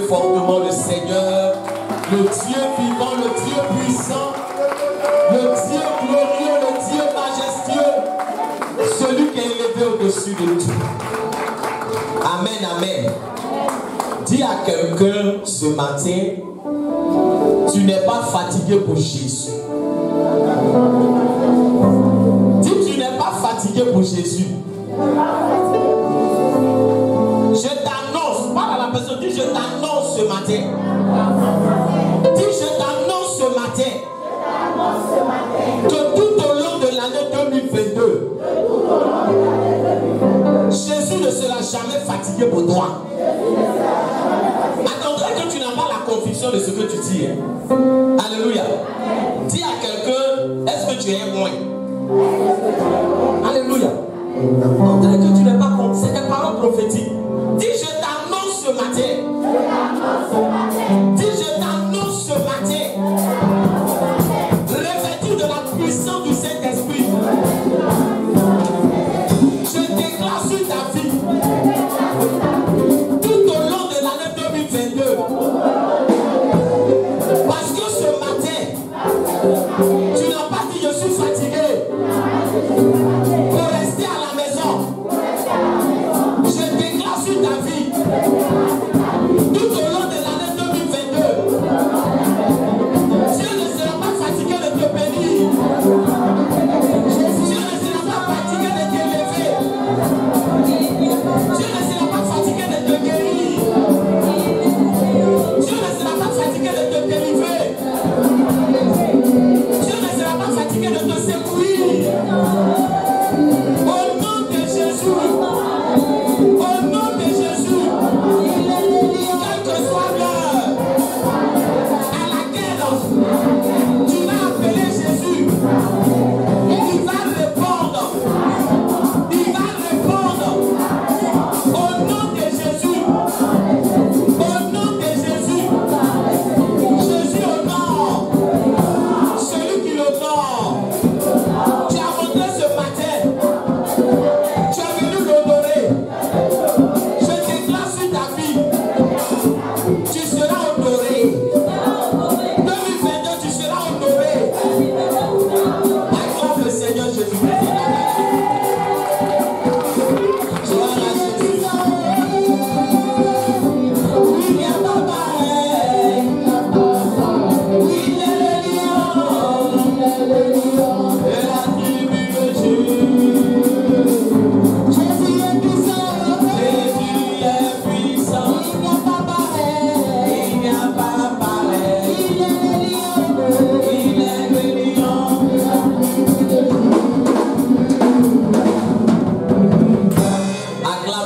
Fortement le Seigneur, le Dieu vivant, le Dieu puissant, le Dieu glorieux, le Dieu majestueux, celui qui est élevé au-dessus de tout. Amen, amen. Dis à quelqu'un ce matin, tu n'es pas fatigué pour Jésus. Dis, tu n'es pas fatigué pour Jésus. Je t'annonce, parle à la personne, dis, je t'annonce ce matin. Dis, je t'annonce ce matin que tout au long de l'année 2022, Jésus ne sera jamais fatigué pour toi. Attendrai que tu n'as pas la conviction de ce que tu dis. Alléluia. Dis à quelqu'un, est-ce que tu es moins? Alléluia. Attendrai que tu n'es pas convaincu. C'est des paroles prophétiques. Dis, je t'annonce ce matin. Dis, je t'annonce ce matin. Revêtu de la puissance du Saint-Esprit. Je déclare sur ta vie. Tout au long de l'année 2022. Parce que ce matin, tu n'as pas dit je suis fatigué. Pour rester à la maison. Je déclare sur ta vie. Tout au long de l'année 2022. Dieu ne sera pas fatigué de te bénir. Dieu ne sera pas fatigué de t'élever. Dieu ne sera pas fatigué de te guérir. Dieu ne sera pas fatigué de te délivrer. Dieu ne sera pas fatigué de te secourir. Au nom de Jésus. Au nom de Jésus.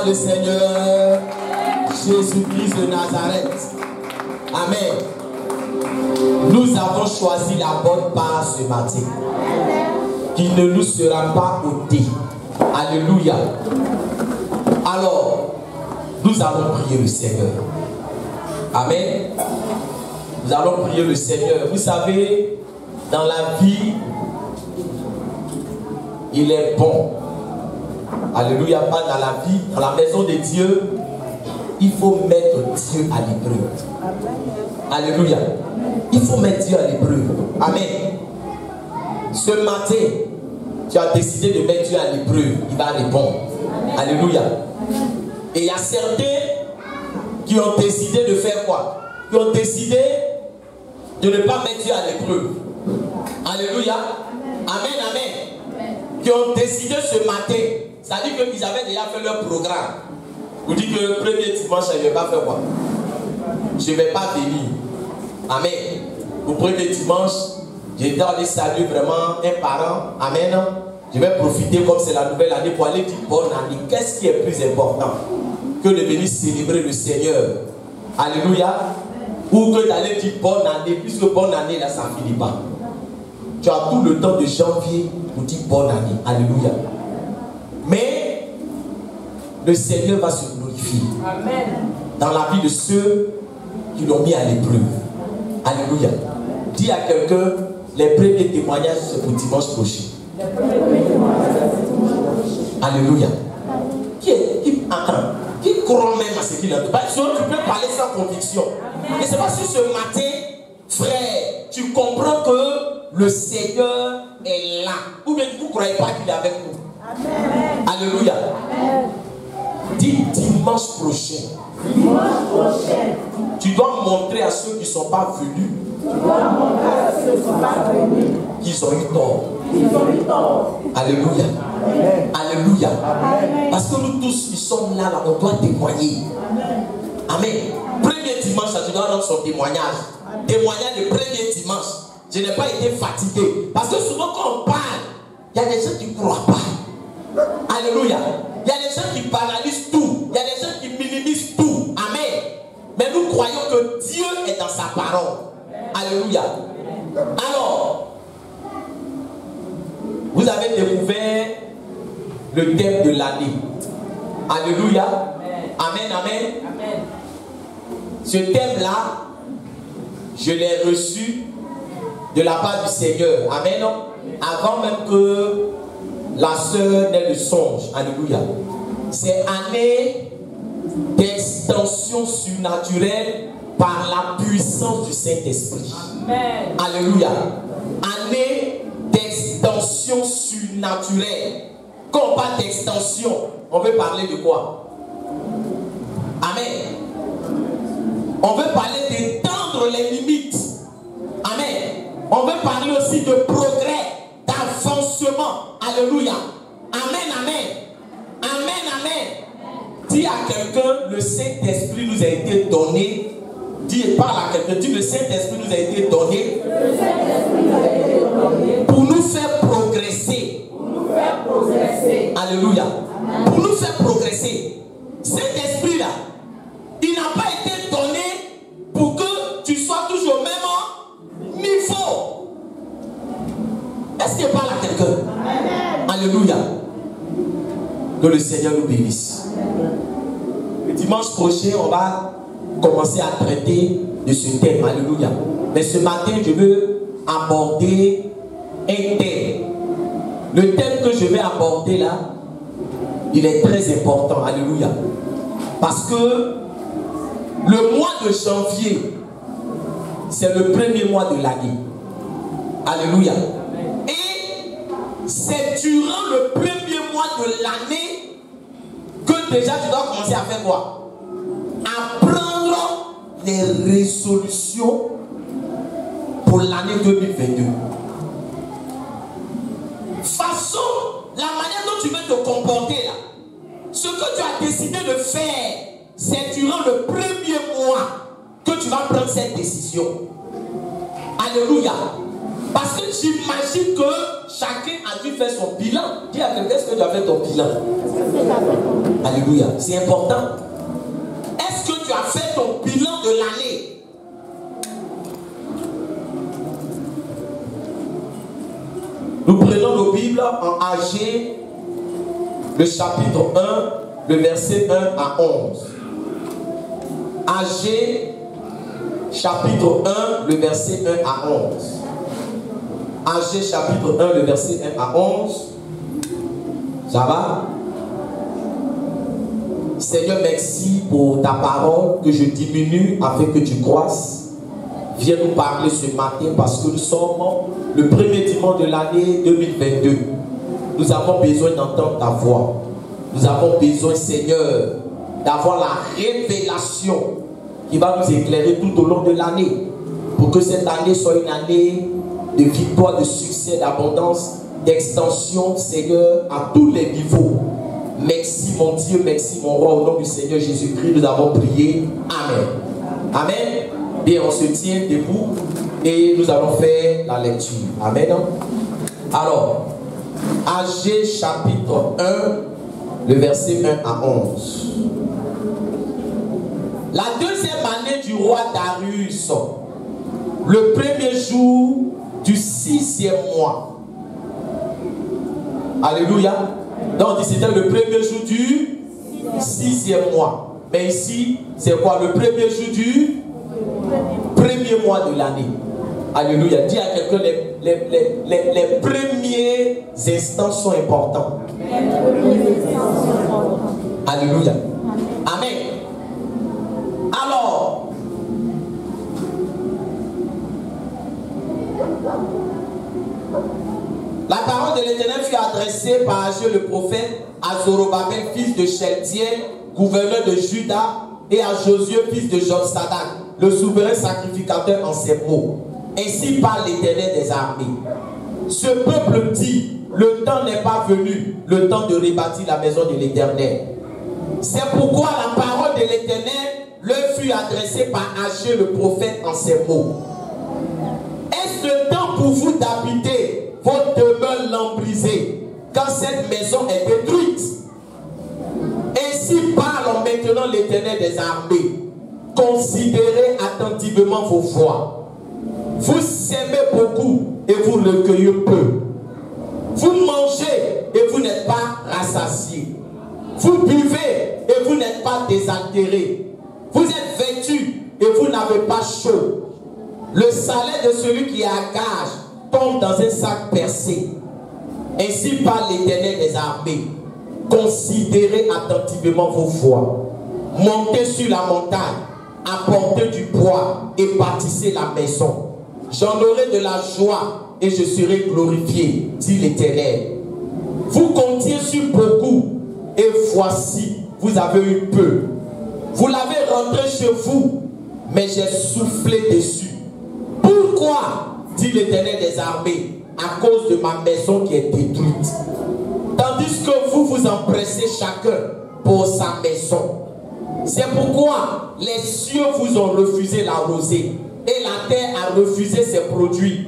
le Seigneur Jésus-Christ de Nazareth. Amen. Nous avons choisi la bonne part ce matin, qui ne nous sera pas ôtée. Alléluia. Alors, nous allons prier le Seigneur. Amen. Nous allons prier le Seigneur. Vous savez, dans la vie, il est bon. Alléluia, pas dans la vie, dans la maison de Dieu, il faut mettre Dieu à l'épreuve. Alléluia. Il faut mettre Dieu à l'épreuve. Amen. Ce matin, tu as décidé de mettre Dieu à l'épreuve. Il va répondre. Alléluia. Et il y a certains qui ont décidé de faire quoi? Qui ont décidé de ne pas mettre Dieu à l'épreuve. Alléluia. Amen, amen. Qui ont décidé ce matin, c'est-à-dire qu'ils avaient déjà fait leur programme. Vous dites que le premier dimanche, je ne vais pas faire quoi? Je ne vais pas venir. Amen. Au premier dimanche, je dois aller saluer vraiment un parent. Amen. Je vais profiter comme c'est la nouvelle année pour aller dire bonne année. Qu'est-ce qui est plus important que de venir célébrer le Seigneur? Alléluia. Ou que d'aller dire bonne année, puisque bonne année là, ça ne finit pas. Tu as tout le temps de janvier pour dire bonne année. Alléluia. Mais le Seigneur va se glorifier. Amen. Dans la vie de ceux qui l'ont mis à l'épreuve. Alléluia. Dis à quelqu'un, les premiers témoignages c'est pour dimanche prochain. Alléluia. Qui croit même à ce qu'il a dit? Tu peux parler sans conviction. Et c'est parce que ce matin, frère, tu comprends que le Seigneur est là. Ou bien vous ne croyez pas qu'il est avec vous. Amen. Alléluia. Amen. Dis dimanche prochain. Dimanche prochain. Tu dois montrer à ceux qui ne sont pas venus. Qu'ils ont eu tort. Alléluia. Amen. Alléluia. Amen. Parce que nous tous qui sommes là, on doit témoigner. Amen. Amen. Premier dimanche, tu dois rendre son témoignage. Amen. Témoignage de premier dimanche. Je n'ai pas été fatigué. Parce que souvent quand on parle, il y a des gens qui ne croient pas. Alléluia. Il y a des gens qui banalisent tout. Il y a des gens qui minimisent tout. Amen. Mais nous croyons que Dieu est dans sa parole. Alléluia. Alors, vous avez découvert le thème de l'année. Alléluia. Amen, amen. Amen. Ce thème-là, je l'ai reçu de la part du Seigneur. Amen. Avant même que la sœur n'ait le songe. Alléluia. C'est année d'extension surnaturelle par la puissance du Saint-Esprit. Alléluia. Année d'extension surnaturelle. Quand on parle d'extension, on veut parler de quoi? Amen. On veut parler d'étendre les limites. Amen. On veut parler aussi de progrès, d'avancement. Alléluia. Amen, amen. Amen, amen. Dis à quelqu'un, le Saint-Esprit nous a été donné. Dis et parle à quelqu'un, dis le Saint-Esprit nous a été donné pour nous faire progresser. Alléluia. Pour nous faire progresser. Cet esprit-là, il n'a pas été donné pour que tu sois toujours au même niveau. Est-ce qu'il parle à quelqu'un? Alléluia. Que le Seigneur nous bénisse. Le dimanche prochain, on va commencer à traiter de ce thème. Alléluia. Mais ce matin, je veux aborder un thème. Le thème que je vais aborder là, il est très important. Alléluia. Parce que le mois de janvier, c'est le premier mois de l'année. Alléluia. Et c'est durant le premier mois de l'année que déjà tu dois commencer à faire quoi? À prendre les résolutions pour l'année 2022. Façon, la manière dont tu veux te comporter là, ce que tu as décidé de faire, c'est durant le premier mois que tu vas prendre cette décision. Alléluia. Parce que j'imagine que chacun a dû faire son bilan. Dis à quelqu'un, est-ce que tu as fait ton bilan? Alléluia. C'est important. Est-ce que tu as fait ton bilan de l'année? Nous prenons nos Bibles en AG, le chapitre 1, le verset 1 à 11. AG, chapitre 1, le verset 1 à 11. AG, chapitre 1, le verset 1 à 11. Ça va? Seigneur, merci pour ta parole que je diminue afin que tu croisses. Viens nous parler ce matin parce que nous sommes le premier dimanche de l'année 2022. Nous avons besoin d'entendre ta voix. Nous avons besoin, Seigneur, d'avoir la révélation qui va nous éclairer tout au long de l'année. Pour que cette année soit une année de victoire, de succès, d'abondance, d'extension, Seigneur, à tous les niveaux. Merci mon Dieu, merci mon roi, au nom du Seigneur Jésus-Christ, nous avons prié. Amen. Amen. Bien, on se tient debout et nous allons faire la lecture. Amen. Alors, AG chapitre 1, le verset 1 à 11. La deuxième année du roi Darius, le premier jour du 6e mois. Alléluia. Donc, c'était le premier jour du 6e mois. Mais ici, c'est quoi? Le premier jour du premier mois de l'année. Alléluia. Dis à quelqu'un, les premiers instants sont importants. Alléluia. Amen. Alors, la parole de l'Éternel fut adressée par Agé le prophète à Zorobabel, fils de Sheltiel, gouverneur de Juda, et à Josué, fils de Jotsadak, le souverain sacrificateur, en ces mots. Ainsi parle l'Éternel des armées. Ce peuple dit, le temps n'est pas venu, le temps de rebâtir la maison de l'Éternel. C'est pourquoi la parole de l'Éternel leur fut adressée par Agé le prophète en ces mots. Est-ce le temps pour vous d'habiter votre demeure lambrisée quand cette maison est détruite? Ainsi parle maintenant l'Éternel des armées. Considérez attentivement vos voies. Vous s'aimez beaucoup et vous recueillez peu. Vous mangez et vous n'êtes pas rassasiés. Vous buvez et vous n'êtes pas désaltérés. Vous êtes vêtus et vous n'avez pas chaud. Le salaire de celui qui est à gage tombe dans un sac percé. Ainsi parle l'Éternel des armées. Considérez attentivement vos voies. Montez sur la montagne, apportez du bois et bâtissez la maison. J'en aurai de la joie et je serai glorifié, dit l'Éternel. Vous comptiez sur beaucoup et voici, vous avez eu peu. Vous l'avez rentré chez vous, mais j'ai soufflé dessus. Pourquoi, dit l'Éternel des armées, à cause de ma maison qui est détruite. Tandis que vous vous empressez chacun pour sa maison. C'est pourquoi les cieux vous ont refusé la rosée et la terre a refusé ses produits.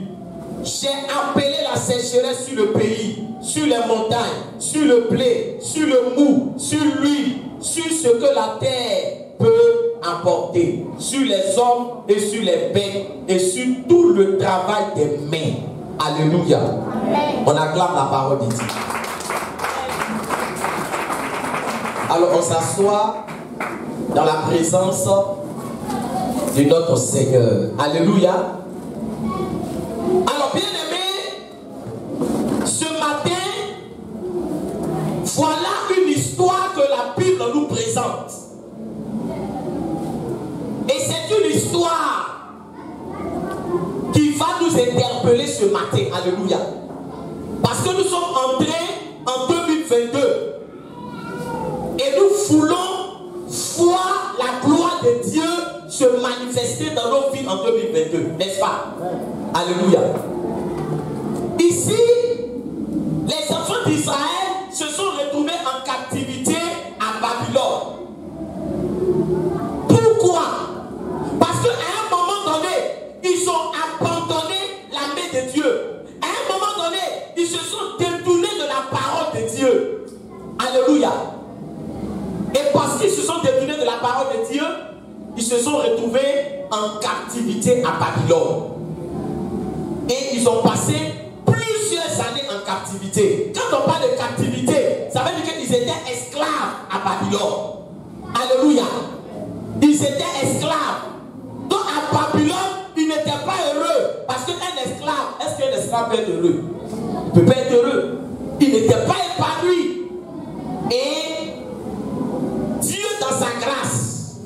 J'ai appelé la sécheresse sur le pays, sur les montagnes, sur le blé, sur le mou, sur l'huile, sur ce que la terre peut apporter, sur les hommes et sur les bêtes et sur tout le travail des mains. Alléluia. Amen. On acclame la parole de Dieu. Alors on s'assoit dans la présence de notre Seigneur. Alléluia. Alors bien aimé, ce matin, voilà une histoire que la Bible nous présente. Et c'est une histoire qui va nous interpeller ce matin. Alléluia. Parce que nous sommes entrés en 2022. Et nous voulons voir la gloire de Dieu se manifester dans nos vies en 2022. N'est-ce pas? Alléluia. Ici, les enfants d'Israël se sont retrouvés en captivité à Babylone. Pourquoi? Parce qu'à un moment donné, ils ont abandonné la main de Dieu. parce qu'ils se sont détournés de la parole de Dieu, ils se sont retrouvés en captivité à Babylone. Et ils ont passé plusieurs années en captivité. Quand on parle de captivité, ça veut dire qu'ils étaient esclaves à Babylone. Alléluia. Ils étaient esclaves. Donc à Babylone, ils n'étaient pas heureux. Parce qu'un esclave, est-ce qu'un esclave peut être heureux? Il ne peut pas être heureux. Il n'était pas épanoui. Et Dieu dans sa grâce,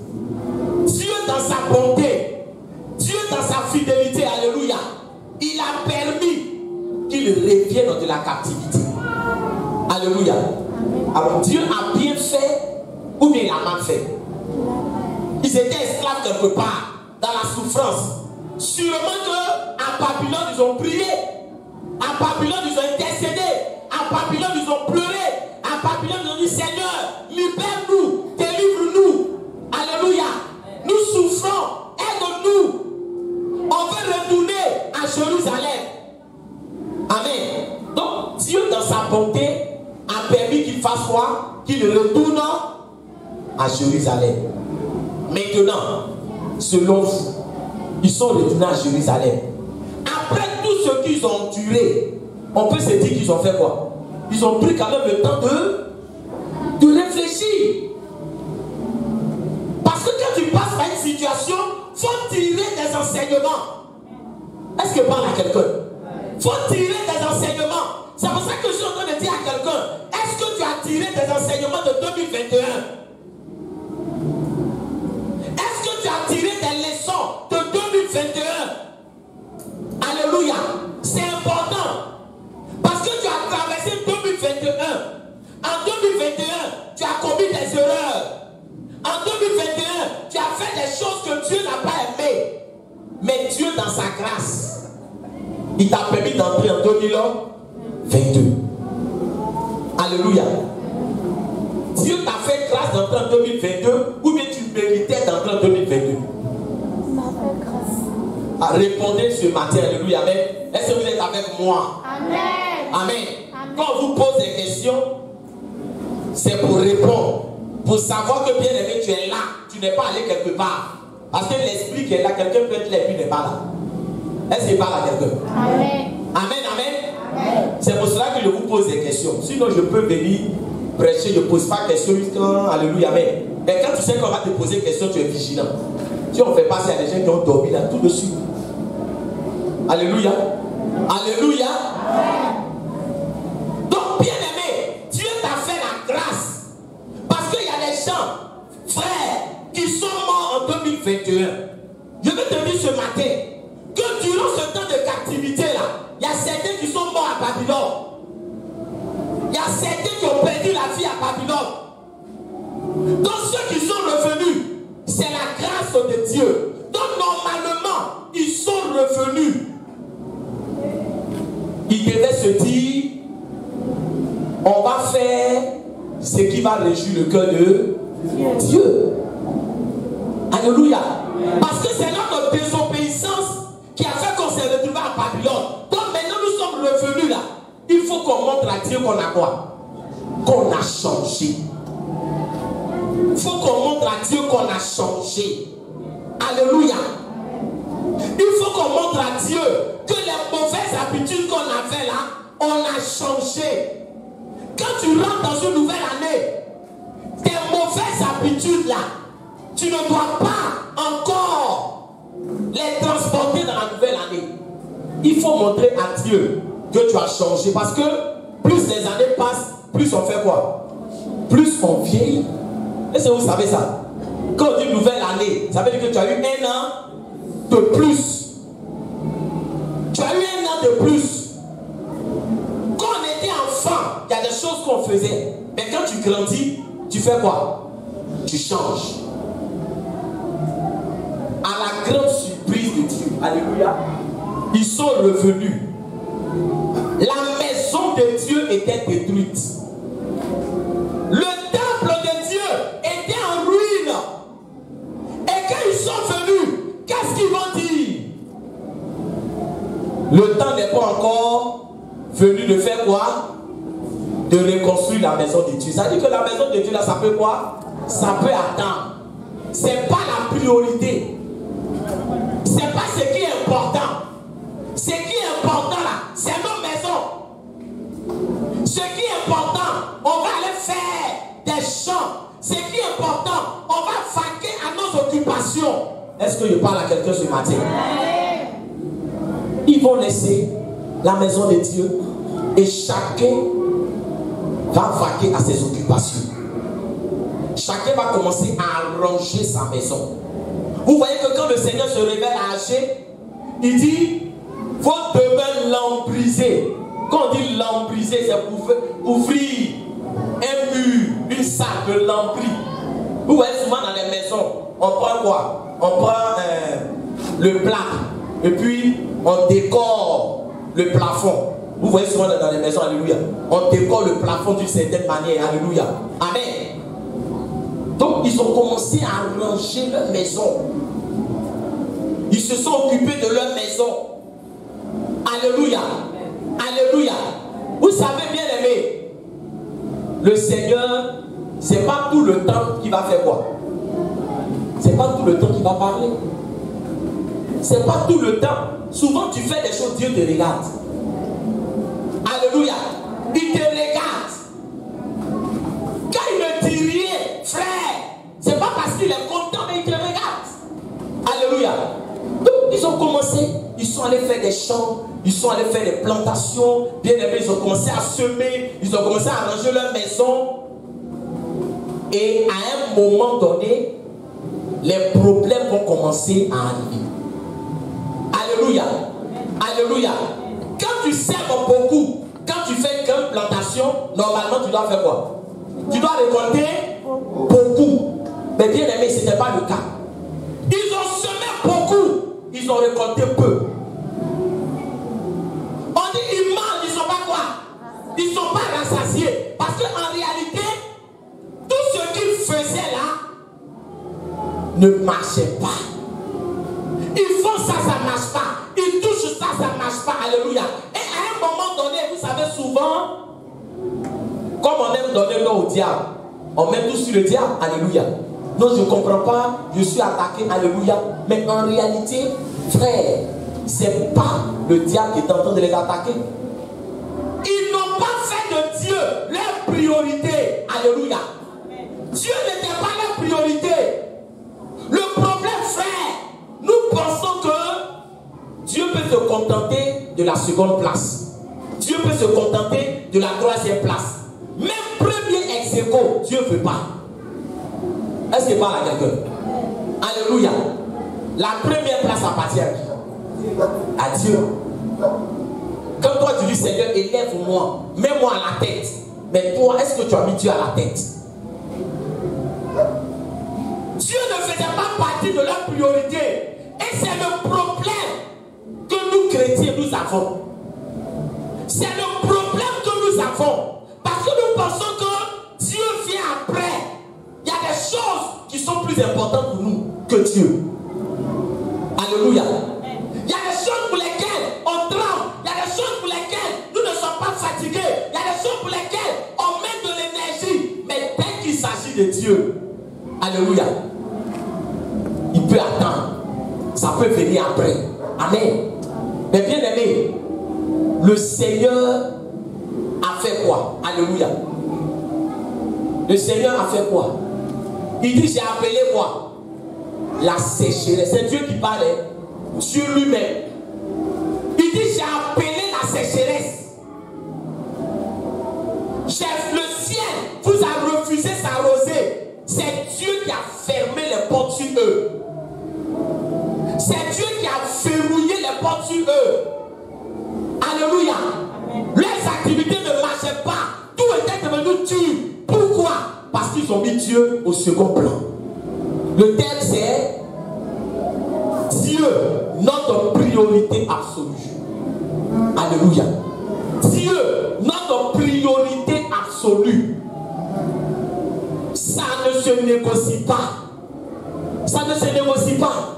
Dieu dans sa bonté, Dieu dans sa fidélité, alléluia, il a permis qu'ils reviennent de la captivité. Alléluia. Alors Dieu a bien fait ou bien il a mal fait. Ils étaient esclaves quelque part, dans la souffrance. Sûrement qu'à Babylone, ils ont prié. À Babylone, ils ont intercédé. À Babylone, ils ont pleuré. À Babylone, ils ont dit, Seigneur, libère-nous, délivre-nous. Alléluia. Nous souffrons, aide-nous. On veut retourner à Jérusalem. Amen. Donc, Dieu, dans sa bonté, a permis qu'il fasse quoi? Qu'il retourne à Jérusalem. Maintenant, selon vous, ils sont retournés à Jérusalem. Après tout ce qu'ils ont enduré, on peut se dire qu'ils ont fait quoi? Ils ont pris quand même le temps de réfléchir. Parce que quand tu passes par une situation, il faut tirer des enseignements. Est-ce que parle à quelqu'un? Il faut tirer des enseignements. C'est pour ça que je suis en train de dire à quelqu'un, est-ce que tu as tiré des enseignements de 2021? Est-ce que tu as tiré des leçons de 2021? Alléluia. C'est important. Parce que tu as traversé 2021. En 2021, tu as commis des erreurs. En 2021, tu as fait des choses que Dieu n'a pas aimées. Mais Dieu, dans sa grâce, il t'a permis d'entrer en 2022. Alléluia. Dieu t'a fait grâce d'entrer en 2022 ou bien tu méritais d'entrer en 2022? Répondez ce matin, alléluia, amen. Est-ce que vous êtes avec moi? Amen. Amen. Quand on vous pose des questions, c'est pour répondre. Pour savoir que bien aimé, tu es là. Tu n'es pas allé quelque part. Parce que l'esprit qui est là, quelqu'un peut être là et puis n'est pas là. Est-ce qu'il parle à quelqu'un? Amen. Amen, amen. Amen. C'est pour cela que je vous pose des questions. Sinon, je peux venir prêcher, je ne pose pas de questions. Alléluia, amen. Mais quand tu sais qu'on va te poser des questions, tu es vigilant. Si on fait passer à des gens qui ont dormi là, tout de suite. Alléluia. Alléluia. Donc, bien aimé, Dieu t'a fait la grâce. Parce qu'il y a des gens, frères, qui sont morts en 2021. Je veux te dire ce matin que durant ce temps de captivité là, il y a certains qui sont morts à Babylone. Il y a certains qui ont perdu la vie à Babylone. Donc ceux qui sont revenus, c'est la grâce de Dieu. Donc normalement, ils sont revenus. Ils devaient se dire, on va faire ce qui va réjouir le cœur de Dieu. Alléluia. Parce que c'est notre désobéissance qui a fait qu'on s'est retrouvé à Babylone. Donc maintenant nous sommes revenus là. Il faut qu'on montre à Dieu qu'on a quoi? Qu'on a changé. Il faut qu'on montre à Dieu qu'on a changé. Alléluia. Il faut qu'on montre à Dieu que les mauvaises habitudes qu'on avait là, on a changé. Quand tu rentres dans une nouvelle année, tes mauvaises habitudes là, tu ne dois pas encore les transporter dans la nouvelle année. Il faut montrer à Dieu que tu as changé. Parce que plus les années passent, plus on fait quoi? Plus on vieillit. Est-ce que vous savez ça? Quand on dit nouvelle année, ça veut dire que tu as eu un an de plus. Tu as eu un an de plus. Quand on était enfant, il y a des choses qu'on faisait. Mais quand tu grandis, tu fais quoi? Tu changes. À la grande surprise de Dieu, alléluia, ils sont revenus. La maison de Dieu était détruite. Le temple de Dieu était en ruine. Et quand ils sont venus, qu'est-ce qu'ils vont dire? Le temps n'est pas encore venu de faire quoi? De reconstruire la maison de Dieu. Ça dit que la maison de Dieu là, ça peut quoi? ça peut attendre. C'est pas la priorité. C'est pas ce qui est important. Ce qui est important là, c'est nos maisons. Ce qui est important, on va aller faire des champs. Ce qui est important, on va vaquer à nos occupations. Est-ce que je parle à quelqu'un ce matin? Ils vont laisser la maison de Dieu et chacun va vaquer à ses occupations. Chacun va commencer à ranger sa maison. Vous voyez que quand le Seigneur se révèle à Agé, il dit, votre demeure l'embrisée. Quand on dit l'embrisée, c'est pour ouvrir un mur, une salle de l'embris. Vous voyez souvent dans les maisons, on prend quoi? On prend le plat et puis on décore le plafond. Vous voyez souvent dans les maisons, alléluia. On décore le plafond d'une certaine manière, alléluia. Amen. Donc ils ont commencé à ranger leur maison. Ils se sont occupés de leur maison. Alléluia. Alléluia. Vous savez bien aimé, le Seigneur, c'est pas tout le temps qu'il va faire quoi? C'est pas tout le temps qu'il va parler. C'est pas tout le temps. Souvent tu fais des choses, Dieu te regarde. Alléluia. Il te regarde. Quand il ne dit rien, frère, c'est pas parce qu'il est content, mais il te regarde. Alléluia. Donc ils ont commencé, ils sont allés faire des champs, ils sont allés faire des plantations. Bien aimés, ils ont commencé à semer, ils ont commencé à arranger leur maison. Et à un moment donné, les problèmes vont commencer à arriver. Alléluia. Alléluia. Quand tu sèmes beaucoup, quand tu fais qu'une plantation, normalement tu dois faire quoi? Tu dois récolter beaucoup. Mais bien aimé, ce n'était pas le cas. Ils ont semé beaucoup, ils ont récolté peu. On dit ils mangent, ils ne sont pas quoi? Ils ne sont pas rassasiés. Parce qu'en réalité, tout ce qu'ils faisaient là ne marchait pas. Ils font ça, ça ne marche pas. Ils touchent ça, ça ne marche pas. Alléluia. Et à un moment donné, vous savez souvent, comme on aime donner l'eau au diable, on met tout sur le diable. Alléluia. Non, je ne comprends pas, je suis attaqué. Alléluia. Mais en réalité, frère, ce n'est pas le diable qui est en train de les attaquer. Ils n'ont pas fait de Dieu leur priorité. Alléluia. Dieu n'était pas leur priorité. Le problème, frère, nous pensons que Dieu peut se contenter de la seconde place. Dieu peut se contenter de la troisième place. Même premier ex-aequo, Dieu ne veut pas. Est-ce qu'il parle à quelqu'un? Alléluia. La première place appartient à qui? À Dieu. Quand toi tu dis Seigneur, élève-moi, mets-moi à la tête. Mais toi, est-ce que tu as mis Dieu à la tête? Dieu ne faisait pas partie de leur priorité. Et c'est le problème que nous chrétiens nous avons. C'est le problème que nous avons. Parce que nous pensons que Dieu vient après. Il y a des choses qui sont plus importantes pour nous que Dieu. Alléluia. Il y a des choses pour lesquelles on tremble. Il y a des choses pour lesquelles nous ne sommes pas fatigués. Il y a des choses pour lesquelles on met de l'énergie. Mais dès qu'il s'agit de Dieu, alléluia, il peut attendre. Ça peut venir après. Amen. Mais bien aimé, le Seigneur a fait quoi? Alléluia. Le Seigneur a fait quoi? Il dit, j'ai appelé quoi? La sécheresse. C'est Dieu qui parlait. Dieu lui-même. Il dit, j'ai appelé la sécheresse. Chef, le ciel vous a refusé s'arroser. C'est Dieu qui a fermé les portes sur eux. C'est Dieu qui a verrouillé les portes sur eux. Alléluia. Leurs activités ne marchaient pas. Tout était devenu dur. Pourquoi? Parce qu'ils ont mis Dieu au second plan. Le thème c'est Dieu, notre priorité absolue. Alléluia. Dieu, notre priorité absolue. Ça ne se négocie pas. Ça ne se négocie pas.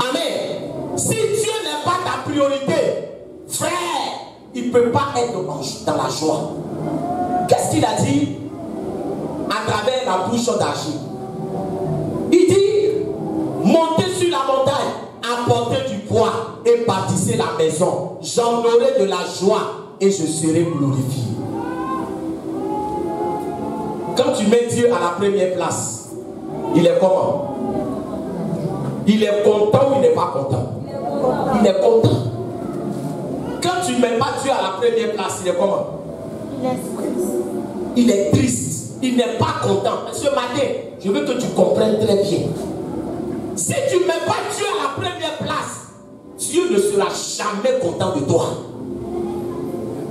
Amen. Si Dieu n'est pas ta priorité, frère, il ne peut pas être dans la joie. Qu'est-ce qu'il a dit? À travers la bouche d'Achille. Il dit, montez sur la montagne, apportez du poids et bâtissez la maison. J'en aurai de la joie et je serai glorifié. Quand tu mets Dieu à la première place, il est comment? Il est content ou il n'est pas content? Il est content. Quand tu ne mets pas Dieu à la première place, il est comment? Il est triste. Il n'est pas content. Ce matin, je veux que tu comprennes très bien. Si tu ne mets pas Dieu à la première place, Dieu ne sera jamais content de toi.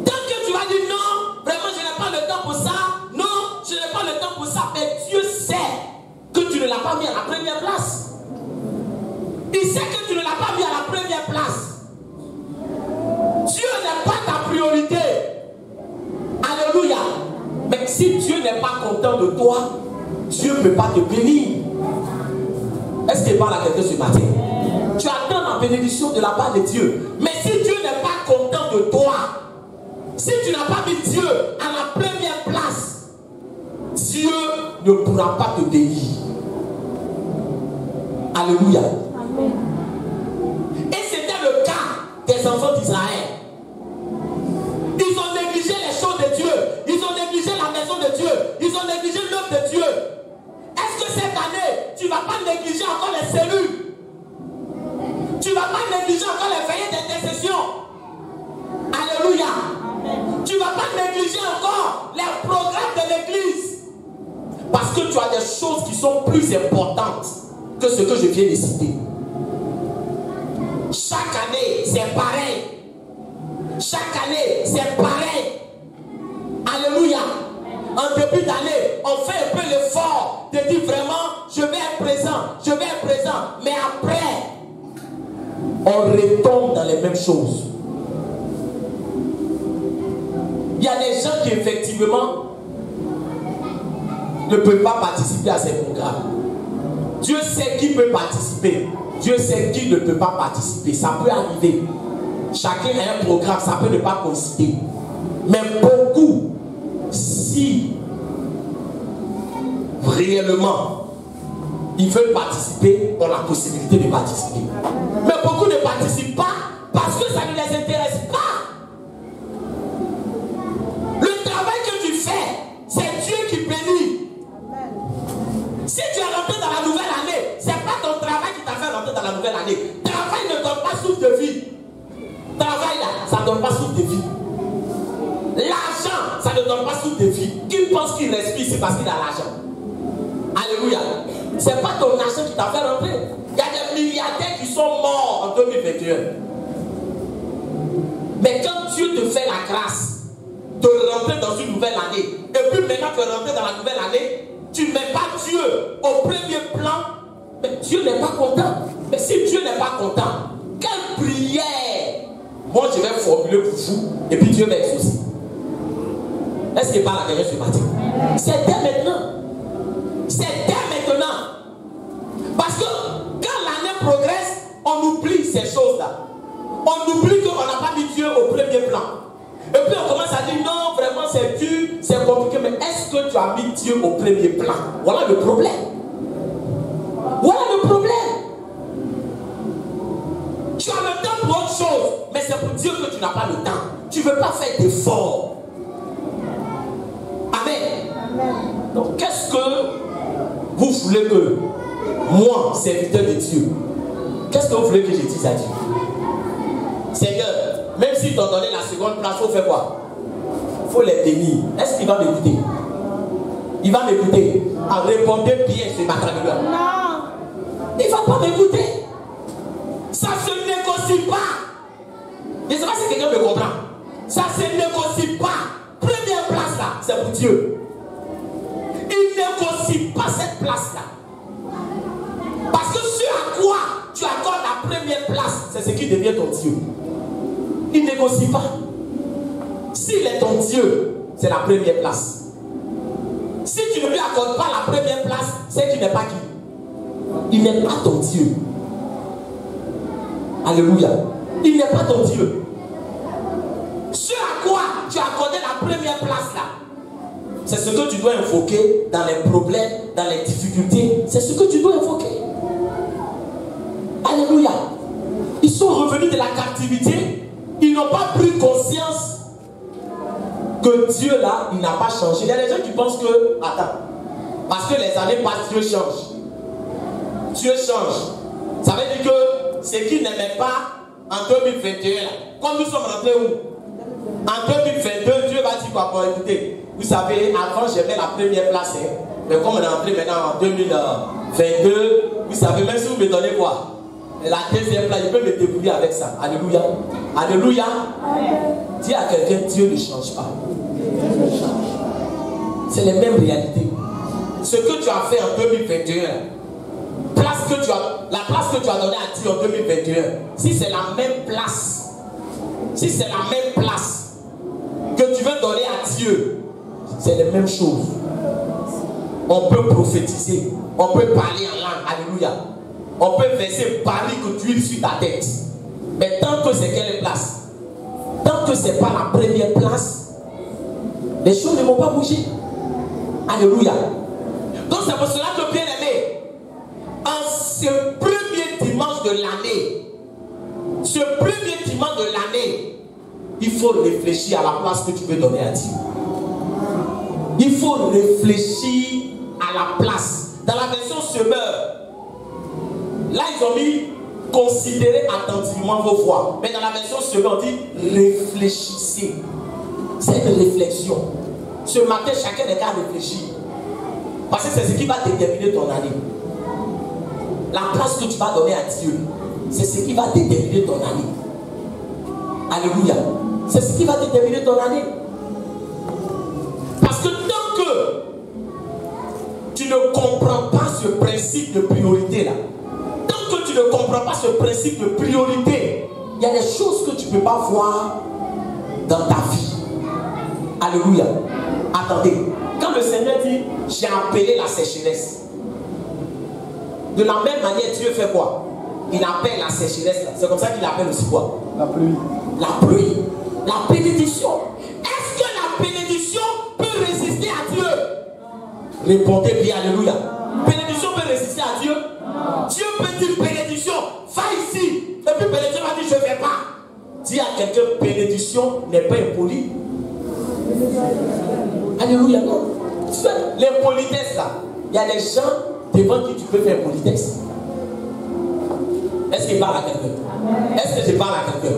Tant que tu vas dire non, vraiment je n'ai pas le temps pour ça, non, je n'ai pas le temps pour ça, mais Dieu sait que tu ne l'as pas mis à la première place. Il sait que tu ne l'as pas mis à la première place. Dieu n'est pas ta priorité. Alléluia. Mais si Dieu n'est pas content de toi, Dieu ne peut pas te bénir. Est-ce qu'il parle à quelqu'un ce matin? Tu attends la bénédiction de la part de Dieu. Mais si Dieu n'est pas content de toi, si tu n'as pas mis Dieu à la première place, Dieu ne pourra pas te bénir. Alléluia. Amen. Et c'était le cas des enfants d'Israël. Ils ont négligé les choses de Dieu. Ils ont négligé la maison de Dieu. Ils ont négligé l'œuvre de Dieu. Est-ce que cette année, tu ne vas pas négliger encore les cellules? Tu ne vas pas négliger encore les veillées d'intercession? Alléluia. Tu ne vas pas négliger encore les programmes de l'église. Parce que tu as des choses qui sont plus importantes que ce que je viens de citer. Chaque année, c'est pareil. Chaque année, c'est pareil. Alléluia. En début d'année, on fait un peu l'effort de dire vraiment, je vais être présent, je vais être présent. Mais après, on retombe dans les mêmes choses. Il y a des gens qui effectivement ne peuvent pas participer à ces programmes. Dieu sait qui peut participer. Dieu sait qui ne peut pas participer. Ça peut arriver. Chacun a un programme, ça peut ne pas coïncider. Mais beaucoup, si réellement ils veulent participer, ont la possibilité de participer. Mais beaucoup ne participent pas parce que ça ne les intéresse pas. Le travail que tu fais, c'est Dieu qui bénit. Si tu es rentré dans la nouvelle année, ce n'est pas ton travail qui t'a fait rentrer dans la nouvelle année. Travail ne donne pas souffle de vie. Travail là, ça ne donne pas souffle de vie. L'argent, ça ne donne pas souffle de vie. Qui pense qu'il respire, c'est parce qu'il a l'argent. Alléluia. Ce n'est pas ton argent qui t'a fait rentrer. Il y a des milliardaires qui sont morts en 2021. Mais quand Dieu te fait la grâce de rentrer dans une nouvelle année, et puis maintenant tu es rentré dans la nouvelle année, tu ne mets pas Dieu au premier plan, mais Dieu n'est pas content. Mais si Dieu n'est pas content, quelle prière moi je vais formuler pour vous, et puis Dieu va exaucer. Est-ce qu'il parle à quelqu'un ce matin? C'est dès maintenant. C'est dès maintenant. Parce que quand l'année progresse, on oublie ces choses-là. On oublie qu'on n'a pas mis Dieu au premier plan. Et puis on commence à dire non, vraiment c'est dur, c'est compliqué. Mais est-ce que tu as mis Dieu au premier plan? Voilà le problème. Voilà le problème. Tu as le temps pour autre chose, mais c'est pour Dieu que tu n'as pas le temps. Tu ne veux pas faire d'efforts. Amen. Amen. Donc qu'est-ce que vous voulez que moi, serviteur de Dieu, qu'est-ce que vous voulez que je dise à Dieu? Seigneur, même s'ils t'ont donné la seconde place, il faut faire quoi? Il faut les bénir. Est-ce qu'il va m'écouter? Il va m'écouter. Répondez bien ce matin. Non. Il ne va pas m'écouter. Ça ne se négocie pas. Je ne sais pas si quelqu'un me comprend. Ça ne se négocie pas. Première place là, c'est pour Dieu. Il ne négocie pas cette place là. Parce que ce à quoi tu accordes la première place, c'est ce qui devient ton Dieu. Il ne négocie pas. S'il est ton Dieu, c'est la première place. Si tu ne lui accordes pas la première place, c'est qu'il n'est pas qui? Il n'est pas ton Dieu. Alléluia. Il n'est pas ton Dieu. Ce à quoi tu as accordé la première place là, c'est ce que tu dois invoquer dans les problèmes, dans les difficultés. C'est ce que tu dois invoquer. Alléluia. Ils sont revenus de la captivité. Ils n'ont pas pris conscience que Dieu là, il n'a pas changé. Il y a des gens qui pensent que, attends, parce que les années passent, Dieu change. Dieu change. Ça veut dire que ce qu'ils n'aimaient pas en 2021, là, comme nous sommes rentrés où? En 2022, Dieu va dire quoi? Bon, écoutez, vous savez, avant j'aimais la première place, hein, mais comme on est entré maintenant en 2022, vous savez, même si vous me donnez quoi? La deuxième place, je peux me débrouiller avec ça. Alléluia. Alléluia. Dis à quelqu'un, Dieu ne change pas. C'est les mêmes réalités. Ce que tu as fait en 2021, la place que tu as donnée à Dieu en 2021, si c'est la même place, que tu veux donner à Dieu, c'est les mêmes choses. On peut prophétiser, on peut parler en langue. Alléluia. On peut verser barrique d'huile sur ta tête. Mais tant que c'est quelle place? Tant que c'est pas la première place, les choses ne vont pas bouger. Alléluia. Donc c'est pour cela que, bien aimé, en ce premier dimanche de l'année, il faut réfléchir à la place que tu veux donner à Dieu. Il faut réfléchir à la place. Dans la version semeur, là ils ont mis considérez attentivement vos voix. Mais dans la version semeur, on dit réfléchissez. C'est une réflexion. Ce matin, chacun n'est qu'à réfléchir. Parce que c'est ce qui va déterminer ton année. La place que tu vas donner à Dieu, c'est ce qui va déterminer ton année. Alléluia. C'est ce qui va déterminer ton année. Parce que tant que tu ne comprends pas ce principe de priorité là, tant que tu ne comprends pas ce principe de priorité, il y a des choses que tu ne peux pas voir dans ta vie. Alléluia. Attendez. Quand le Seigneur dit, j'ai appelé la sécheresse, de la même manière, Dieu fait quoi? Il appelle la sécheresse. C'est comme ça qu'il appelle aussi quoi? La pluie. La pluie. La bénédiction. Est-ce que la bénédiction peut résister à Dieu? Répondez bien, alléluia. Bénédiction peut résister à Dieu? Dieu peut dire bénédiction, va ici. Et puis bénédiction va dire, je ne vais pas. Dis à quelqu'un, bénédiction n'est pas impolie. Alléluia. Non. L'impolitesse là, il y a des gens devant qui tu peux faire politesse. Est-ce qu'il parle à quelqu'un? Est-ce que je parle à quelqu'un?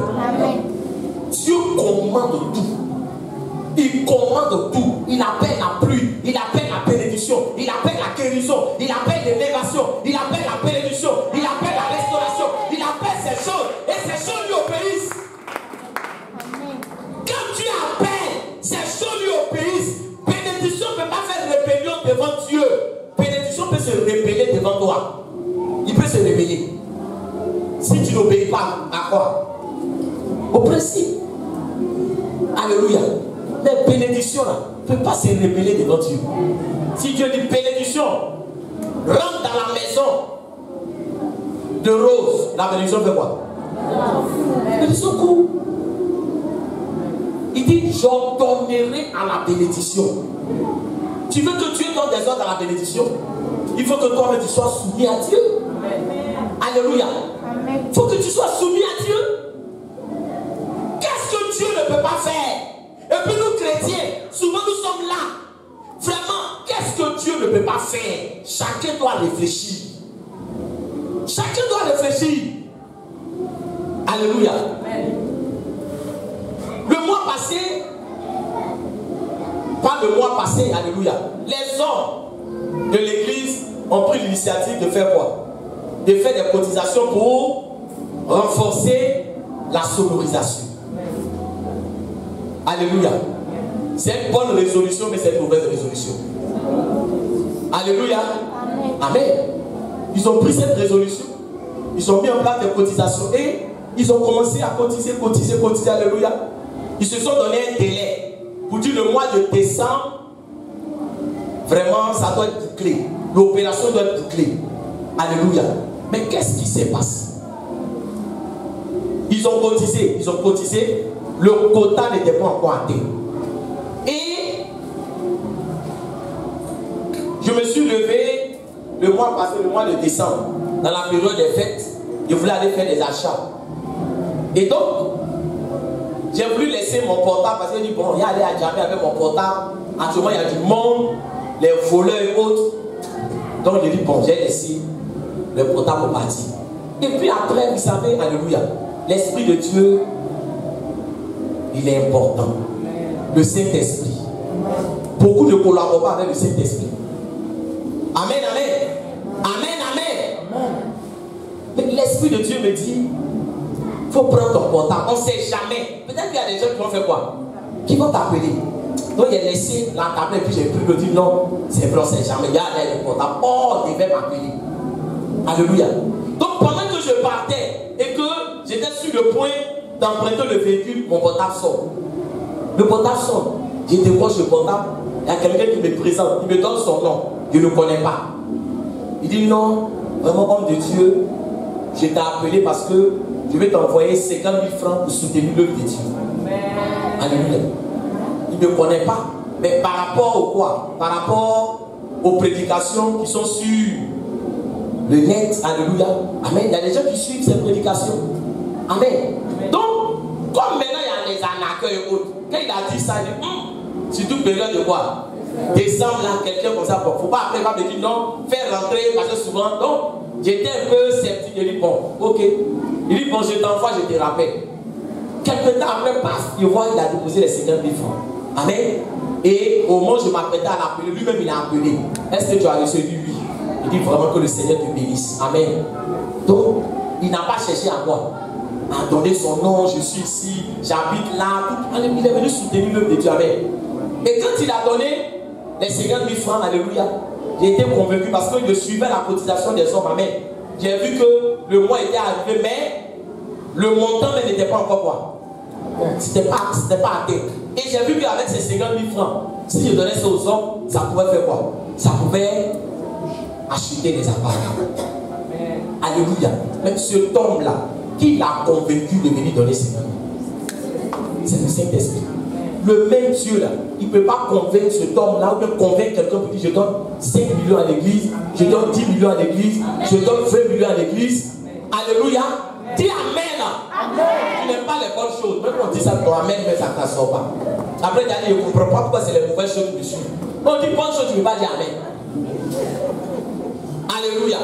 Dieu commande tout. Il commande tout. Il appelle la pluie, il appelle la bénédiction, il appelle la guérison, il appelle l'élévation, il appelle la bénédiction, il appelle la restauration, il appelle ces choses et ces choses lui obéissent. Quand tu appelles, ces choses lui obéissent. Bénédiction ne peut pas faire rébellion devant Dieu. Bénédiction peut se révéler devant toi. Il peut se révéler. Si tu n'obéis pas à quoi? Au principe. Alléluia. Les bénédictions là ne peuvent pas se révéler devant Dieu. Si Dieu dit bénédiction, rentre dans la maison de Rose, la bénédiction fait quoi? La bénédiction court. Il dit, j'ordonnerai à la bénédiction. Tu veux que Dieu donne des ordres à la bénédiction? Il faut que toi-même tu sois soumis à Dieu. Alléluia. Il faut que tu sois soumis à Dieu. Qu'est-ce que Dieu ne peut pas faire? Et puis nous chrétiens, souvent nous sommes là. Vraiment, qu'est-ce que Dieu ne peut pas faire? Chacun doit réfléchir. Chacun doit réfléchir. Alléluia. Le mois passé, pas le mois passé, alléluia, les hommes de l'église ont pris l'initiative de faire quoi? De faire des cotisations pour renforcer la sonorisation. Alléluia. C'est une bonne résolution, mais c'est une mauvaise résolution. Alléluia. Amen. Ils ont pris cette résolution, ils ont mis en place des cotisations et ils ont commencé à cotiser, alléluia. Ils se sont donné un délai pour dire le mois de décembre, vraiment ça doit être bouclé. L'opération doit être bouclée. Alléluia. Mais qu'est-ce qui s'est passé? Ils ont cotisé, le quota n'était pas encore atteint. Et Je me suis levé le mois passé, le mois de décembre, dans la période des fêtes. Je voulais aller faire des achats. Et donc, j'ai voulu laisser mon portable parce que j'ai dit, bon, il y a aller à Djamé avec mon portable. Actuellement, il y a du monde, les voleurs et autres. Donc, j'ai dit, bon, j'ai laissé le portable au parti. Et puis après, vous savez, alléluia, l'Esprit de Dieu, il est important. Le Saint-Esprit. Beaucoup ne collaborent pas avec le Saint-Esprit. Amen, amen. Amen, amen. Mais l'Esprit de Dieu me dit, il faut prendre ton portable. On ne sait jamais. Peut-être qu'il y a des gens qui vont faire quoi? Qui vont t'appeler. Donc il a laissé la tablette et puis j'ai pris le dit non, c'est vrai, on ne sait jamais. Il y a le portable. Oh, il devait m'appeler. Alléluia. Donc pendant que je partais et que j'étais sur le point d'emprunter le véhicule, mon portable sort. Le portable sort. Je décroche le portable. Il y a quelqu'un qui me présente. Il me donne son nom. Je ne le connais pas. Il dit non, vraiment homme de Dieu, je t'ai appelé parce que je vais t'envoyer 50 000 francs pour soutenir l'œuvre de Dieu. Alléluia. Il ne me connaît pas. Mais par rapport au quoi? Par rapport aux prédications qui sont sur le net. Alléluia. Amen. Il y a des gens qui suivent ces prédications. Amen. Donc, comme maintenant il y a les arnaqueurs et autres, quand il a dit ça, il dit, surtout période de quoi? Décembre là, quelqu'un comme ça, il ne faut pas après, il va me dire non, faire rentrer, parce que souvent, donc, j'étais un peu sceptique, il dit bon, ok. Il dit bon, je t'envoie, je te rappelle. Quelque temps après, paf, il voit, il a déposé les 50 000 francs. Amen. Et au moment où je m'apprêtais à l'appeler, lui-même il a appelé. Est-ce que tu as reçu? Oui. Il dit vraiment que le Seigneur te bénisse. Amen. Donc, il n'a pas cherché à quoi? À donner son nom, je suis ici, j'habite là. Il est venu soutenir l'œuvre de Dieu. Amen. Et quand il a donné les 50 000 francs, alléluia, j'ai été convaincu parce que je suivais la cotisation des hommes. Amen. J'ai vu que le mois était arrivé, mais le montant n'était pas encore quoi? C'était pas atteint. Et j'ai vu qu'avec ces 50 000 francs, si je donnais ça aux hommes, ça pouvait faire quoi? Ça pouvait acheter des appareils. Alléluia. Même cet homme-là, qui l'a convaincu de venir donner 50 000? C'est le Saint-Esprit. Le même Dieu là, il ne peut pas convaincre cet homme-là ou bien convaincre quelqu'un pour dire je donne 5 millions à l'église, je donne 10 millions à l'église, je donne 20 millions à l'église. Alléluia. Dis Amen. Amen. Tu n'aimes pas les bonnes choses. Même quand on dit ça, ton Amen, mais ça ne t'assort pas. Après, tu ne comprends pas pourquoi c'est les mauvaises choses qui me suivent. On dit bonnes choses, tu ne veux pas dire Amen. Alléluia.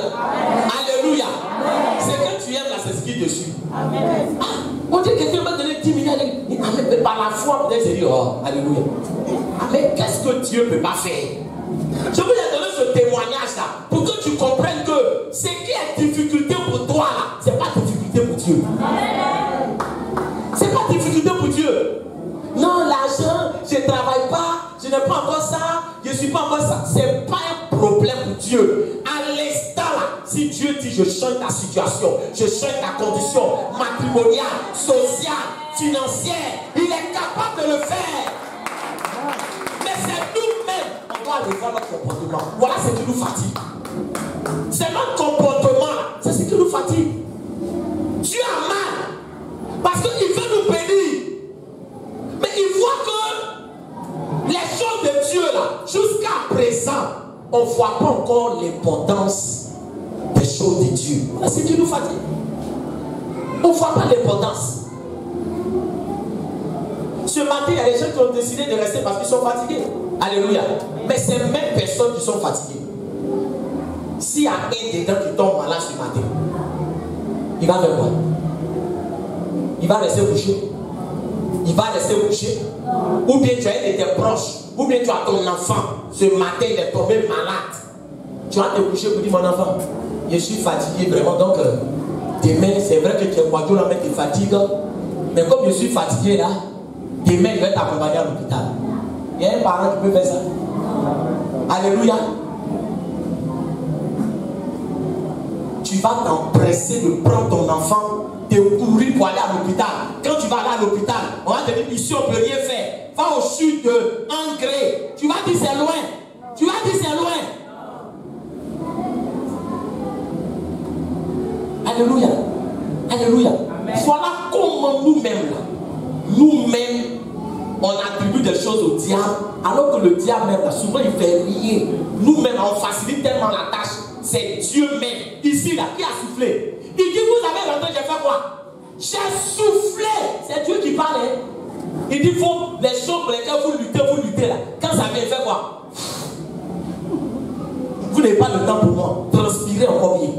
Alléluia. C'est que tu aimes là, c'est ce qui te suit. Amen. Ah, on dit que quelqu'un m'a donné 10 millions. Amen. Mais par la foi, peut-être c'est dit, oh, alléluia. Amen. Qu'est-ce que Dieu ne peut pas faire? Je vous ai donné ce témoignage là pour que tu comprennes que ce qui est difficulté pour toi là, ce n'est pas difficulté pour Dieu. Ce n'est pas difficulté pour Dieu. Non, l'argent, je ne travaille pas, je n'ai pas encore ça, je ne suis pas encore ça. Ce n'est pas un problème pour Dieu. À l'instant là, si Dieu dit je change ta situation, je change ta condition matrimoniale, sociale, financière, il est capable de le faire. Mais c'est nous-mêmes, on doit revoir notre comportement. Voilà ce qui nous fatigue. C'est notre comportement, c'est ce qui nous fatigue. Dieu a mal, parce qu'il veut nous bénir. Mais il voit que les choses de Dieu là, jusqu'à présent, on ne voit pas encore l'importance des choses de Dieu. Voilà ce qui nous fatigue. On ne voit pas l'importance. Ce matin, il y a des gens qui ont décidé de rester parce qu'ils sont fatigués. Alléluia. Mais ces mêmes personnes qui sont fatiguées, s'il y a un des gens qui tombe malade ce matin, il va faire quoi? Il va rester couché. Il va rester couché. Ou bien tu as un de tes proches, ou bien tu as ton enfant, ce matin il est tombé malade. Tu vas te coucher pour dire mon enfant, je suis fatigué vraiment, donc demain c'est vrai que tu es quadro là, mais tu fatigues. Mais comme je suis fatigué là, demain il va t'accompagner à l'hôpital. Il y a un parent qui peut faire ça. Alléluia. Tu vas t'empresser de prendre ton enfant, de courir pour aller à l'hôpital. Quand tu vas aller à l'hôpital, on va te dire ici on ne peut rien faire. Va au sud de Angré. Tu vas dire c'est loin. Tu vas dire c'est loin. Alléluia. Alléluia. Voilà comment nous-mêmes, on attribue des choses au diable, alors que le diable même, souvent il fait rien. Nous-mêmes, on facilite tellement la tâche. C'est Dieu même. Ici, là, qui a soufflé? Il dit, vous avez rentré, j'ai fait quoi? J'ai soufflé. C'est Dieu qui parle. Hein? Il dit, faut les choses pour lesquelles vous luttez là. Quand ça vient, fait quoi? Vous n'avez pas le temps pour moi. Transpirez encore bien.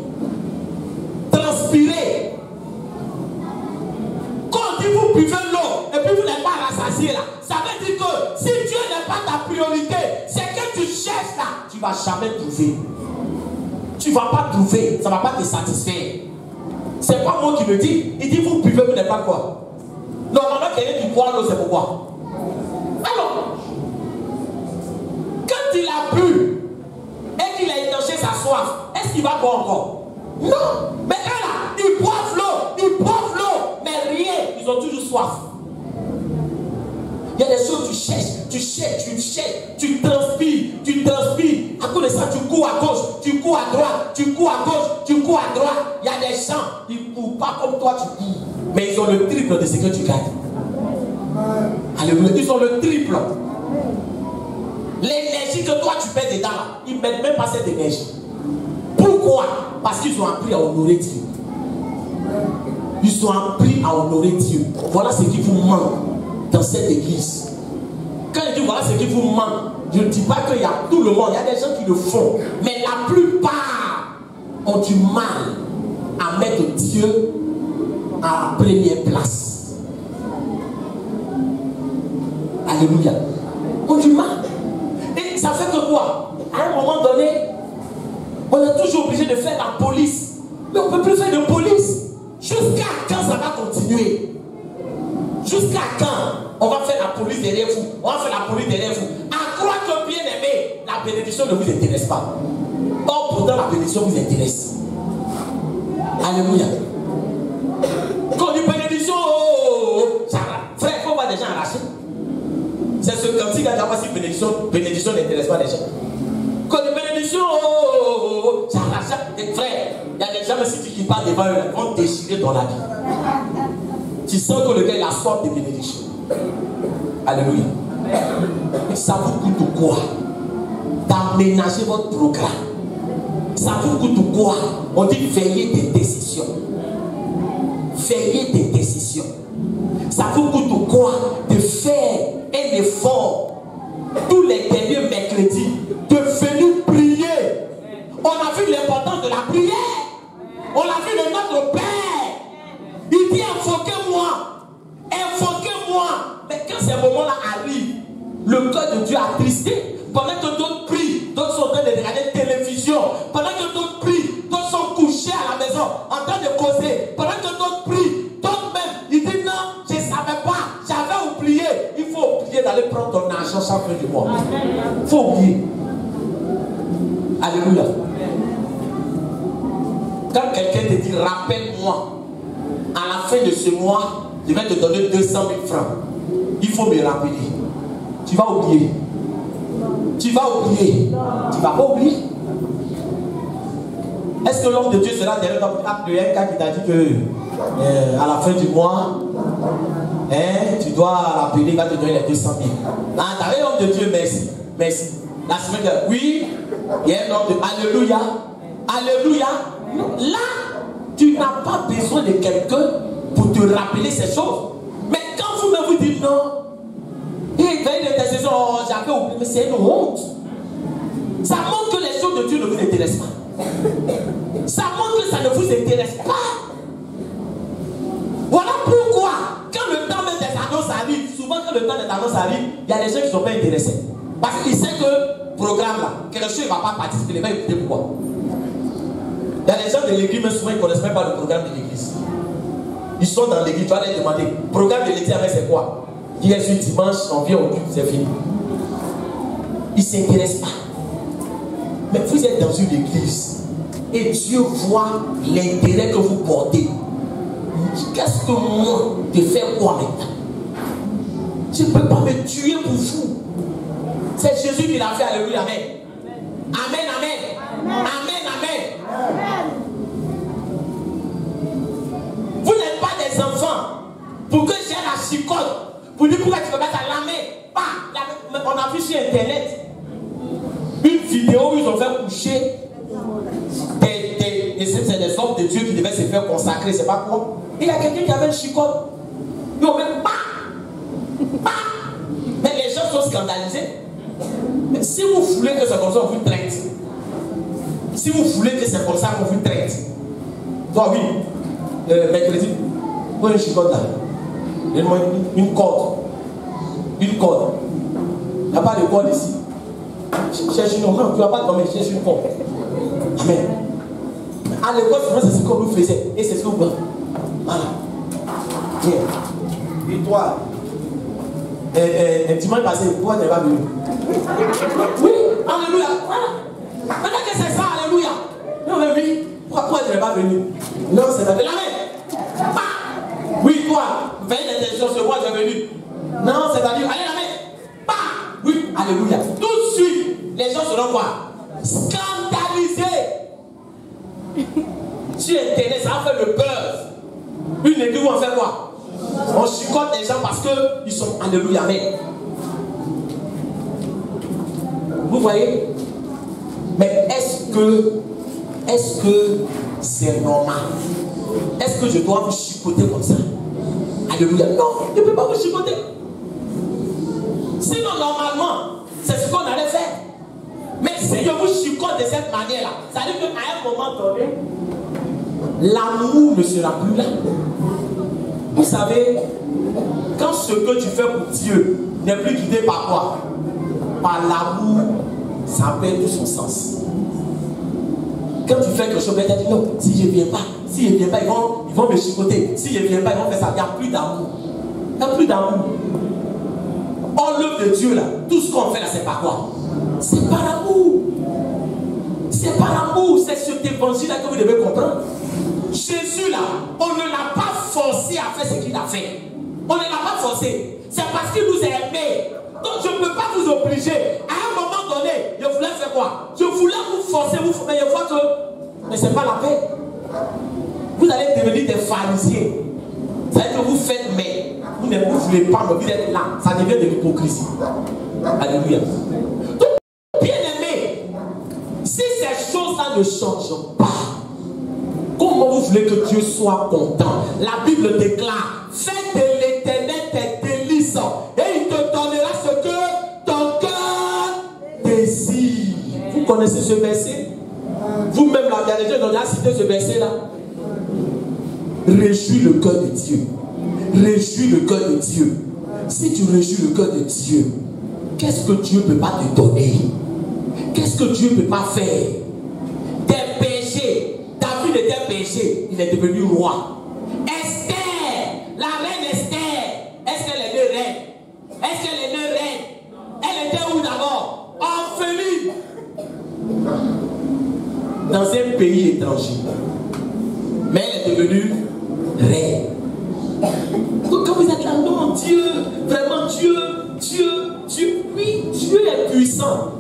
Transpirez. Quand on dit vous buvez l'eau et puis vous n'êtes pas rassasié là, ça veut dire que si Dieu n'est pas ta priorité, c'est que tu cherches là, tu ne vas jamais trouver. Tu ne vas pas trouver, ça ne va pas te satisfaire. C'est pas moi qui le dis. Il dit vous buvez, vous n'êtes pas quoi? Normalement, quelqu'un qui boit l'eau, c'est pourquoi? Alors, quand il a bu et qu'il a étanché sa soif, est-ce qu'il va boire encore? Non. Mais là, ils boivent l'eau, mais rien. Ils ont toujours soif. Il y a des choses, tu cherches, tu transpires. À cause de ça, tu cours à gauche, tu cours à droite, tu cours à gauche, tu cours à droite. Il y a des gens, ils ne courent pas comme toi, tu cours. Mais ils ont le triple de ce que tu gagnes. Alléluia. Ils ont le triple. L'énergie que toi tu paies dedans, là, ils ne mettent même pas cette énergie. Pourquoi? Parce qu'ils ont appris à honorer Dieu. Ils ont appris à honorer Dieu. Voilà ce qui vous manque dans cette église. Quand je dis voilà ce qui vous manque, je ne dis pas qu'il y a tout le monde, il y a des gens qui le font. Mais la plupart ont du mal à mettre Dieu à la première place. Alléluia. Ont du mal. Et ça fait que quoi? À un moment donné, on est toujours obligé de faire la police. Mais on ne peut plus faire de police. Jusqu'à quand ça va continuer? Jusqu'à quand on va faire la police derrière vous? On va faire la police derrière vous. À croire que bien aimé, la bénédiction ne vous intéresse pas. Or, pourtant, la bénédiction vous intéresse. Alléluia. Quand on dit bénédiction, frère, il faut voir des gens arrachés. C'est ce cantique qui a d'abord si bénédiction n'intéresse pas les gens. Quand on dit bénédiction, j'arrache. Frère, il y a des gens, si tu parles devant eux, ils vont déchirer dans la vie. Tu sens que le gars il a soif de bénédiction. Alléluia. Mais ça vous coûte quoi d'aménager votre programme? Ça vous coûte quoi? On dit veiller des décisions. Veiller des décisions. Ça vous coûte quoi de faire un effort tous les derniers mercredis de venir prier? On a vu l'importance de la prière. On a vu le notre Père. Il dit invoquez-moi. Invoquez-moi. Mais quand ces moments-là arrivent, le cœur de Dieu a attristé. Pendant que d'autres prient, d'autres sont en train de regarder la télévision. Pendant que d'autres prient, d'autres sont couchés à la maison en train de causer. Pendant que d'autres prient, d'autres même, ils disent non, je ne savais pas, j'avais oublié. Il faut oublier d'aller prendre ton argent chaque fin du mois. Il faut oublier. Alléluia. Quand quelqu'un te dit rappelle-moi, à la fin de ce mois, je vais te donner 200 000 francs. Il faut me rappeler. Tu vas oublier. Tu vas oublier. Tu vas pas oublier. Est-ce que l'homme de Dieu sera derrière ton acte de un qui t'a dit que à la fin du mois, tu dois rappeler, il va te donner les 200 000. Ah, t'as vu l'homme de Dieu, merci. Merci. La semaine dernière, oui, il y a un homme de Alléluia. Alléluia. Là, tu n'as pas besoin de quelqu'un pour te rappeler ces choses. Mais quand vous-même vous dites non, il y a une intercession, j'avais oublié, mais c'est une honte. Ça montre que les choses de Dieu ne vous intéressent pas. Ça montre que ça ne vous intéresse pas. Voilà pourquoi, quand le temps même des annonces arrive, souvent quand le temps des annonces arrive, il y a des gens qui ne sont pas intéressés. Parce qu'ils savent que le programme là, quelque chose ne va pas participer, il va écouter pourquoi. Il y a des gens de l'église, mais souvent ils ne connaissent même pas le programme de l'église. Ils sont dans l'église, tu vas leur demander, le programme de l'église, c'est quoi? Hier sur dimanche, on vient au culte, c'est fini. Ils ne s'intéressent pas. Mais vous êtes dans une église et Dieu voit l'intérêt que vous portez. Qu'est-ce que moi de faire quoi maintenant? Je ne peux pas me tuer pour vous. C'est Jésus qui l'a fait, alléluia, amen. Amen, amen. Amen, amen. Vous n'êtes pas des enfants pour que j'ai la chicote. Pour dire pourquoi tu peux mettre à la main. Pas. internet une vidéo où ils ont fait coucher des hommes de Dieu qui devaient se faire consacrer, c'est pas quoi. Il y a quelqu'un qui avait une chicotte. Ils ont même pas. Mais les gens sont scandalisés. Mais si vous voulez que c'est comme ça, on vous traite. Si vous voulez que c'est comme ça, on vous traite. Toi, oui, mercredi, pour une chicotte là, donne-moi une corde. Une corde. Il n'y a pas de corde ici. Cherche une corde. Tu n'as pas de corde, mais cherche une corde. Amen. À l'école, c'est ce qu'on nous faisait. Et c'est ce qu'on veut. Voilà. Et toi, dimanche passé, pourquoi tu n'es pas venu? Oui, alléluia. Voilà. Maintenant que c'est ça, alléluia. Non, mais oui, pourquoi tu n'es pas venu? Non, c'est la main. Oui, toi, fais une intention sur moi, tu es venu. Non, c'est-à-dire, allez la main. Oui, alléluia. Tout de suite, les gens seront quoi? Scandalisés. Sur Internet, ça a fait le buzz. Une église où on fait quoi? On chicote les gens parce qu'ils sont alléluia. Mais vous voyez? Mais est-ce que c'est normal? Est-ce que je dois vous chicoter comme ça? Alléluia. Non, je ne peux pas vous chicoter. Sinon, normalement, c'est ce qu'on allait faire. Mais si je vous chicote de cette manière-là, ça veut dire qu'à un moment donné, l'amour ne sera plus là. Vous savez, quand ce que tu fais pour Dieu n'est plus guidé par quoi? Par l'amour, ça perd tout son sens. Quand tu fais quelque chose, tu dis non, si je ne viens pas, ils vont me chicoter. Si je ne viens pas, ils vont faire ça. Il n'y a plus d'amour. Il n'y a plus d'amour. Or, l'œuvre de Dieu, là, tout ce qu'on fait là, c'est pas quoi? C'est par l'amour. C'est par l'amour. C'est cet évangile-là que vous devez comprendre. Jésus, là, on ne l'a pas forcé à faire ce qu'il a fait. On ne l'a pas forcé. C'est parce qu'il nous a aimés. Donc, je ne peux pas vous obliger. À un moment donné, je voulais faire quoi? Je voulais vous forcer, mais je vois que ce n'est pas la paix. Vous allez devenir des pharisiens. C'est-à-dire que vous faites, mais vous ne voulez pas, mais vous êtes là. Ça devient de l'hypocrisie. Alléluia. Donc, bien aimé, si ces choses-là ne changent pas, comment vous voulez que Dieu soit content? La Bible déclare, fais de l'Éternel tes délices et il te donnera ce que ton cœur désire. Vous connaissez ce verset? Vous-même, la vérité, on a cité ce verset-là. Réjouis le cœur de Dieu. Réjouis le cœur de Dieu. Si tu réjouis le cœur de Dieu, qu'est-ce que Dieu ne peut pas te donner? Qu'est-ce que Dieu ne peut pas faire? Tes péchés. David était péché, il est devenu roi. Esther, la reine Esther, est-ce qu'elle est née reine? Est-ce qu'elle est née reine? Elle était où d'abord? Orpheline. Dans un pays étranger. Mais elle est devenue reine. Donc quand vous êtes là, non, Dieu, vraiment Dieu, oui, Dieu est puissant.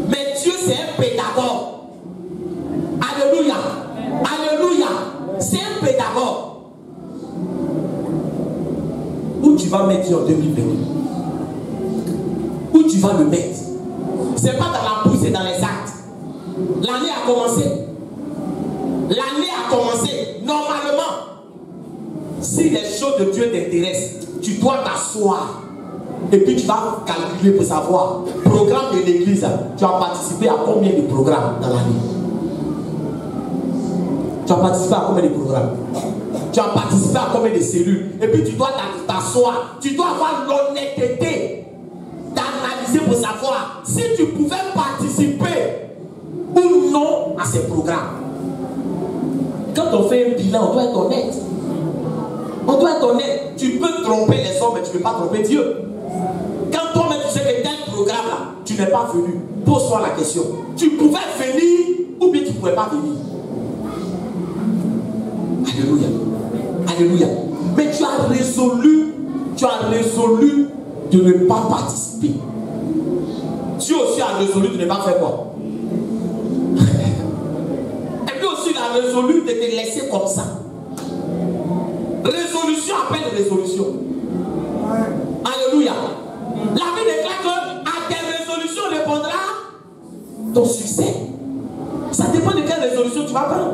Mais Dieu c'est un pédagogue. Alléluia. Alléluia. C'est un pédagogue. Où tu vas mettre Dieu en 2022? Où tu vas le mettre? C'est pas dans la bouche, c'est dans les actes. L'année a commencé. L'année a commencé. Normalement, si les choses de Dieu t'intéressent, tu dois t'asseoir. Et puis tu vas calculer pour savoir. Programme de l'église, tu as participé à combien de programmes dans l'année? Tu as participé à combien de programmes? Tu as participé à combien de cellules? Et puis tu dois t'asseoir. Tu dois avoir l'honnêteté d'analyser pour savoir si tu pouvais participer ou non à ces programmes. Quand on fait un bilan, on doit être honnête. On doit être honnête. Tu peux tromper les hommes, mais tu ne peux pas tromper Dieu. Quand toi-même tu sais que tel programme-là, tu n'es pas venu, pose-toi la question. Tu pouvais venir ou bien tu ne pouvais pas venir. Alléluia. Alléluia. Mais tu as résolu de ne pas participer. Tu aussi as résolu de ne pas faire quoi? Et puis aussi, il a résolu de te laisser comme ça. Résolution appelle résolution. Alléluia. La Bible déclare que à des ton succès. Ça dépend de quelle résolution tu vas prendre.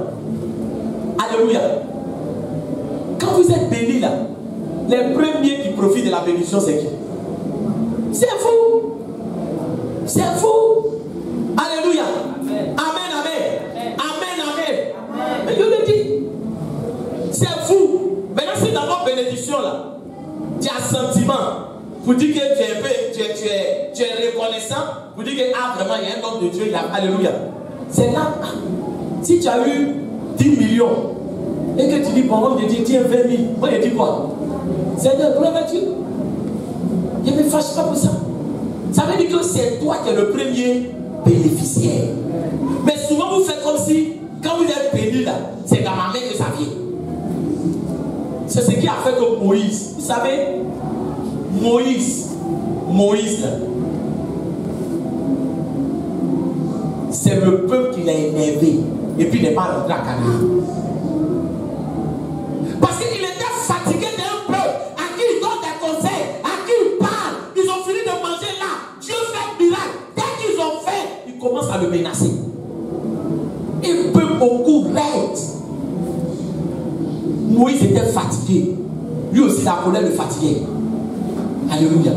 Alléluia. Quand vous êtes bénis là, les premiers qui profitent de la bénédiction, c'est qui? C'est vous. C'est vous. Alléluia. Amen, amen. Amen, amen. Mais je le dis. C'est vous. Maintenant, si dans votre bénédiction là, tu as sentiment pour dire que tu es reconnaissant, pour dire que vraiment il y a un homme de Dieu, il a alléluia. C'est là, si tu as eu 10 millions et que tu dis, bon, homme de Dieu, tiens 20 000, moi je dis quoi? C'est de gloire à Dieu. Je ne me fâche pas pour ça. Ça veut dire que c'est toi qui es le premier bénéficiaire. Mais souvent vous faites comme si, quand vous êtes béni là, c'est dans ma main que ça vient. C'est ce qui a fait que Moïse, vous savez, Moïse là, c'est le peuple qui l'a énervé et puis il n'est pas rentré à Canaan. Parce qu'il était fatigué d'un peuple à qui il donne des conseils, à qui il parle. Ils ont fini de manger là. Dieu fait un miracle. Dès qu'ils ont fait, ils commencent à le menacer. Un peu beaucoup raide. Moïse était fatigué. Lui aussi, la colère le fatiguait. Alléluia.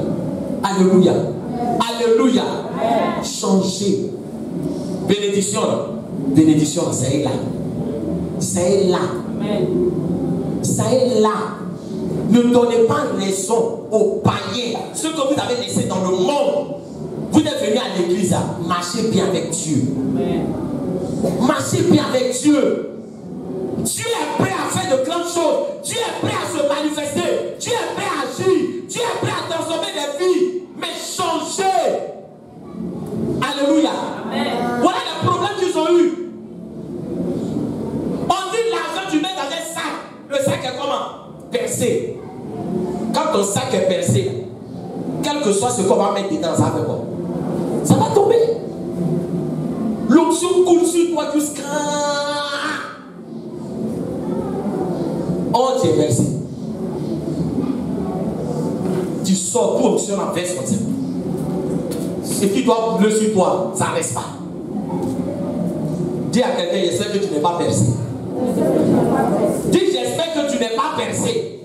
Alléluia. Alléluia. Changer. Bénédiction. Bénédiction, ça est là. Ça est là. Ça est là. Ne donnez pas raison aux païens. Ceux que vous avez laissés dans le monde. Vous êtes venus à l'église. Marchez bien avec Dieu. Marchez bien avec Dieu. Dieu est prêt à faire de grandes choses. Dieu est prêt à se manifester. Dieu est prêt à agir. Dieu est prêt à transformer des vies. Mais changer. Alléluia. Amen. Voilà les problèmes qu'ils ont eu. On dit l'argent, tu mets dans un sac. Le sac est comment? Percé. Quand ton sac est percé, quel que soit ce qu'on va mettre dedans, ça va faire quoi? Ça va tomber. L'onction coule sur toi jusqu'à... Oh, tu es versé. Tu sors pour onction en verse comme ça. Ce qui doit bleu sur toi, ça ne reste pas. Dis à quelqu'un, j'espère que tu n'es pas percé. Dis, j'espère que tu n'es pas percé.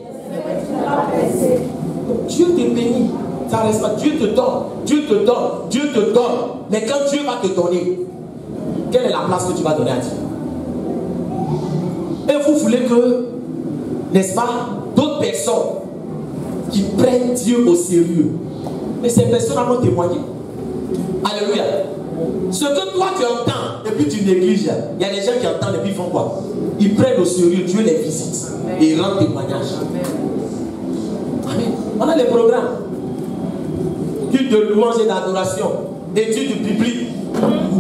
Dieu te bénit. Ça ne reste pas. Dieu te donne. Dieu te donne. Dieu te donne. Mais quand Dieu va te donner, quelle est la place que tu vas donner à Dieu? Et vous voulez que, n'est-ce pas, d'autres personnes qui prennent Dieu au sérieux. Mais ces personnes vont témoigner. Alléluia. Ce que toi tu entends et puis tu négliges, il y a des gens qui entendent et puis ils font quoi? Ils prennent au sérieux, Dieu les visite et ils rendent témoignage. Amen. On a les programmes. Culte de louange et d'adoration, études bibliques,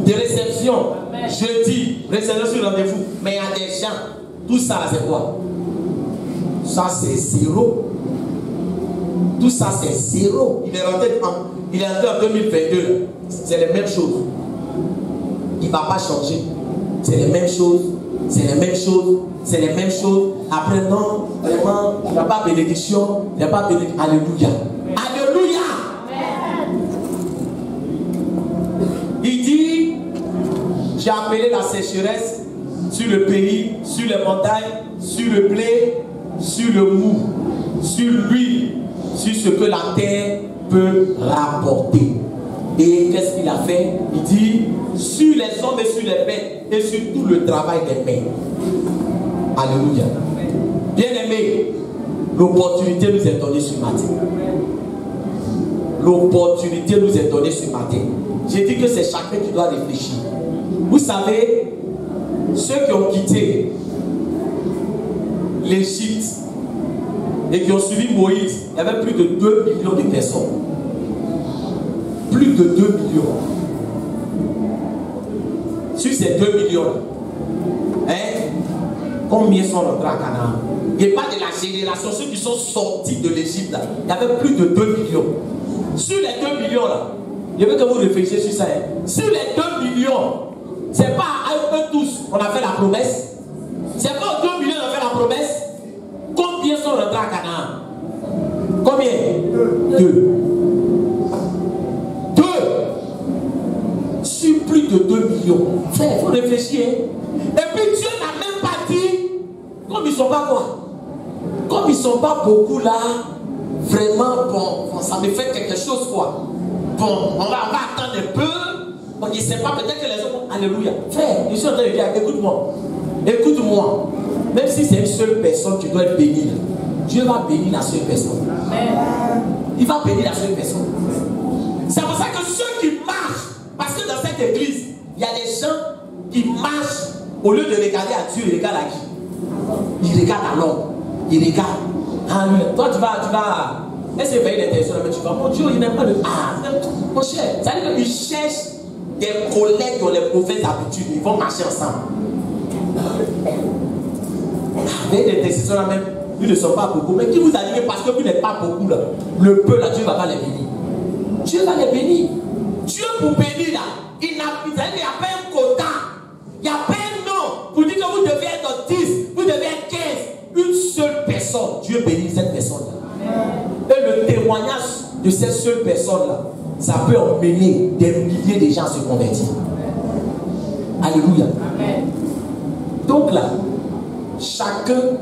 de réception, jeudi, réception sur rendez-vous. Mais il y a des gens, tout ça c'est quoi? Ça c'est zéro. Tout ça c'est zéro. Il est rentré en 2022. C'est les mêmes choses. Il ne va pas changer. C'est les mêmes choses. C'est les mêmes choses. C'est les mêmes choses. Après, non, vraiment, il n'y a pas de bénédiction. Il n'y a pas de bénédiction. Alléluia. Alléluia. Il dit, j'ai appelé la sécheresse sur le pays, sur les montagnes, sur le blé, sur le mou, sur l'huile, sur ce que la terre peut rapporter. Et qu'est-ce qu'il a fait? Il dit, sur les hommes et sur les bêtes et sur tout le travail des mains. Alléluia. Bien-aimés, l'opportunité nous est donnée ce matin. L'opportunité nous est donnée ce matin. J'ai dit que c'est chacun qui doit réfléchir. Vous savez, ceux qui ont quitté l'Égypte et qui ont suivi Moïse, il y avait plus de 2 millions de personnes. Plus de 2 millions. Sur ces 2 millions, combien sont rentrés à Canaan? Il n'y a pas de la génération, ceux qui sont sortis de l'Égypte, il y avait plus de 2 millions. Sur les 2 millions, là, je veux que vous réfléchissiez sur ça. Sur les 2 millions, c'est pas à eux tous qu'on a fait la promesse. C'est pas aux 2 millions qu'on a fait la promesse. Combien sont rentrés à Canaan? Combien? 2. Sur plus de 2 millions. Frère, il faut réfléchir. Hein? Et puis Dieu n'a même pas dit, comme ils ne sont pas quoi? Comme ils ne sont pas beaucoup là, vraiment, bon, ça me fait quelque chose quoi. Bon, on va attendre un peu. Bon, il ne sait pas, peut-être que les autres. Alléluia. Frère, je suis en train de dire, écoute-moi. Écoute-moi. Même si c'est une seule personne qui doit être bénie, Dieu va bénir la seule personne. Il va bénir la seule personne. C'est pour ça que ceux qui marchent, parce que dans cette église, il y a des gens qui marchent, au lieu de regarder à Dieu, ils regardent à qui? Ils regardent à l'homme. Ils regardent. Ah, toi, tu vas. Est-ce que tu vas l'intention, mais tu vas, mon Dieu, il n'aime pas le. Ah, mon cher. Ça veut dire qu'ils cherchent des collègues qui ont les mauvaises habitudes. Ils vont marcher ensemble. Mais les décisions là même, ils ne sont pas beaucoup. Mais qui vous a dit que parce que vous n'êtes pas beaucoup là, le peu là, Dieu va pas les bénir. Dieu va les bénir. Dieu pour bénir là, il n'y a pas un quota. Il n'y a pas un nom pour dire que vous devez être 10, vous devez être 15. Une seule personne, Dieu bénit cette personne là. Et le témoignage de cette seule personne là, ça peut emmener des milliers de gens à se convertir. Alléluia. Amen. Donc là, chacun,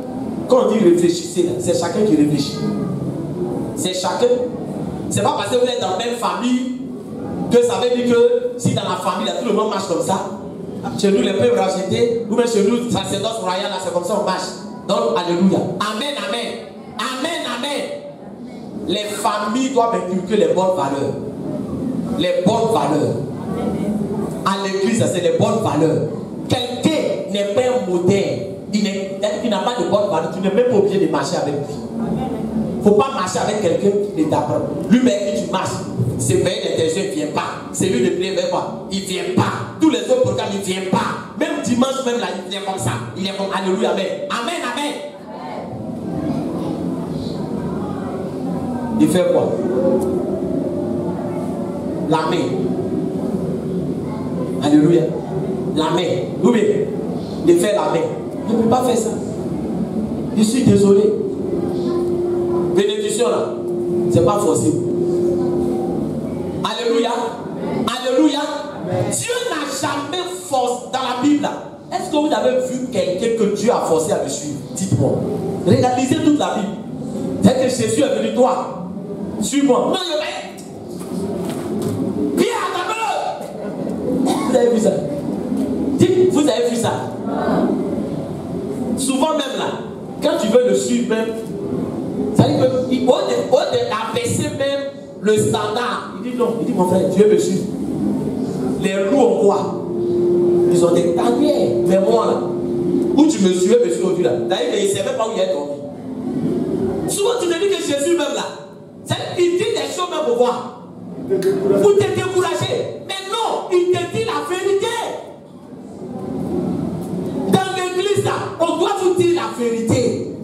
quand on dit réfléchissez, c'est chacun qui réfléchit. C'est chacun. C'est pas parce que vous êtes dans la même famille que ça veut dire que si dans la famille, là, tout le monde marche comme ça. Chez nous, les peuples rachetés, ou même chez nous, sacerdoce royal, là, c'est comme ça on marche. Donc, alléluia. Amen, amen. Amen, amen. Les familles doivent inculquer les bonnes valeurs. Les bonnes valeurs. À l'église, c'est les bonnes valeurs. Quelqu'un n'est pas un modèle. Il n'a pas de bonnes valeurs. Tu n'es même pas obligé de marcher avec lui. Il ne faut pas marcher avec quelqu'un qui t'apprend. Lui-même, qui tu marches, c'est veille d'intention, il ne vient pas. C'est lui de prier vers moi, il ne vient pas. Tous les autres programmes, il ne vient pas. Même dimanche, même là, il vient comme ça. Il est comme alléluia, amen. Amen, amen. Il fait quoi? La main. Alléluia. La main. Oui, il fait la main. Il ne peut pas faire ça. Je suis désolé. Bénédiction là, c'est pas forcé. Alléluia. Alléluia. Dieu n'a jamais forcé dans la Bible. Est-ce que vous avez vu quelqu'un que Dieu a forcé à me suivre? Dites-moi. Regardez toute la Bible. C'est que Jésus est venu, toi. Suis-moi. Non, il y a rien. Pierre, attends-le. Vous avez vu ça? Dites, vous avez vu ça? Souvent même là, quand tu veux le suivre même, ça veut dire qu'il faut abaisser même le standard. Il dit non, il dit mon frère, Dieu me suit. Les loups ont quoi? Ils ont des tanières. Mais moi là, où tu me suis aujourd'hui là. D'ailleurs, il ne sait même pas où il est dormi. Souvent tu te dis que Jésus même là, il dit des choses même pour voir. Pour te décourager. Mais non, il te dit la vérité. Dans l'église là, on doit vous dire la vérité.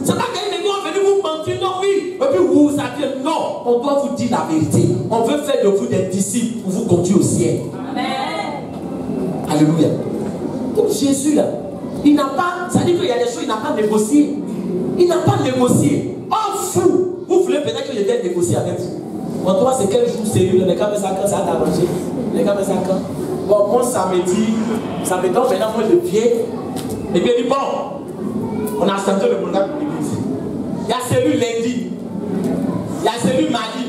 C'est pas qu'un église va venir vous mentir, non, oui. Et puis vous savez, non, on doit vous dire la vérité. On veut faire de vous des disciples pour vous conduire au ciel. Amen. Alléluia. Donc Jésus là, il n'a pas, ça dit qu'il y a des choses, il n'a pas négocié. Il n'a pas négocié. Oh fou, vous voulez peut-être que je vienne négocier avec vous. Bon, toi, c'est quel jour sérieux? Les gars, ça quand ça t'a arrangé. Les gars, ça quand. Bon, moi, samedi, donc maintenant, moi, je viens. Et puis, il dit, bon, on a changé le programme de l'église. Il y a celui lundi. Il y a celui mardi.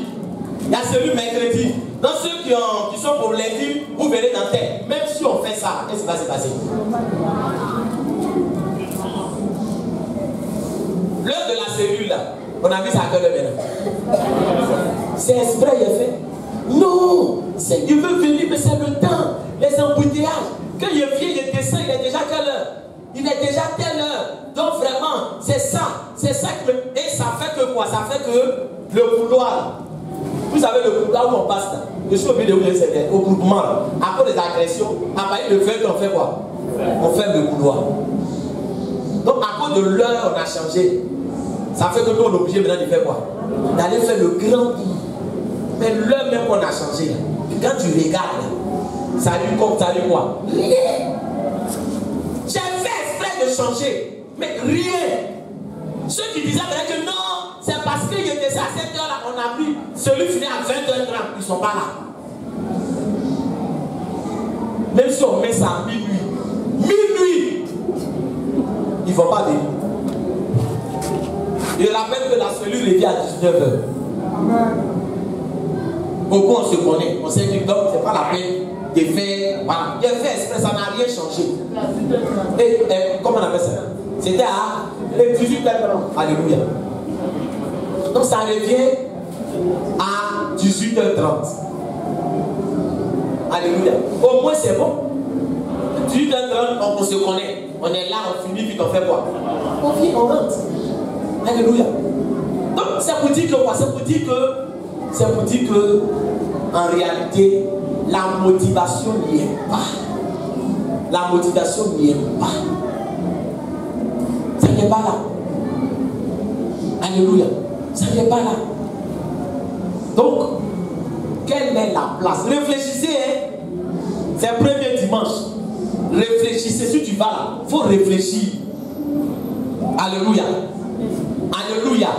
Il y a celui mercredi. Donc, ceux qui sont pour lundi, vous verrez dans tête. Même si on fait ça, qu'est-ce qui va se passer? L'heure de la cellule, là, on a vu ça à quelle heure maintenant? C'est exprès, il est fait. Non, il veut venir, mais c'est le temps. Les embouteillages. Quand il vient, il descend, il est déjà quelle heure? Il est déjà telle heure. Donc vraiment, c'est ça. C'est ça que. Et ça fait que quoi? Ça fait que le couloir. Vous savez, le couloir où on passe là. Je suis obligé de vous dire, c'est au groupement. À cause des agressions, à partir de 20, on fait quoi? On ferme le couloir. Donc à cause de l'heure, on a changé. Ça fait que nous, on est obligé maintenant de faire quoi? D'aller faire le grand tour. Mais l'heure même qu'on a changé, là, quand tu regardes, là, ça lui compte, ça lui quoi? Rien. J'ai fait exprès de changer, mais rien. Ceux qui disaient que non, c'est parce qu'il était à cette heure-là qu'on a pris, celui finit à 20h30, ils ne sont pas là. Même si on met ça à minuit, ils ne vont pas venir. Je rappelle que la cellule est à 19h. Beaucoup on se connaît. On sait que donc c'est pas la peine de faire. Voilà. Il a fait exprès, ça n'a rien changé. Et comment on appelle ça? C'était à 18h30. Alléluia. Donc ça revient à 18h30. Alléluia. Au moins c'est bon. 18h30, on se connaît. On est là, on finit, puis on fait quoi? On vient, on rentre. Alléluia. Donc c'est pour dire que quoi? C'est pour dire que en réalité, la motivation n'y est pas. La motivation n'y est pas. Ça n'est pas là. Alléluia. Ça n'est pas là. Donc, quelle est la place? Réfléchissez, hein? C'est le premier dimanche. Réfléchissez. Si tu vas là, il faut réfléchir. Alléluia. Alléluia.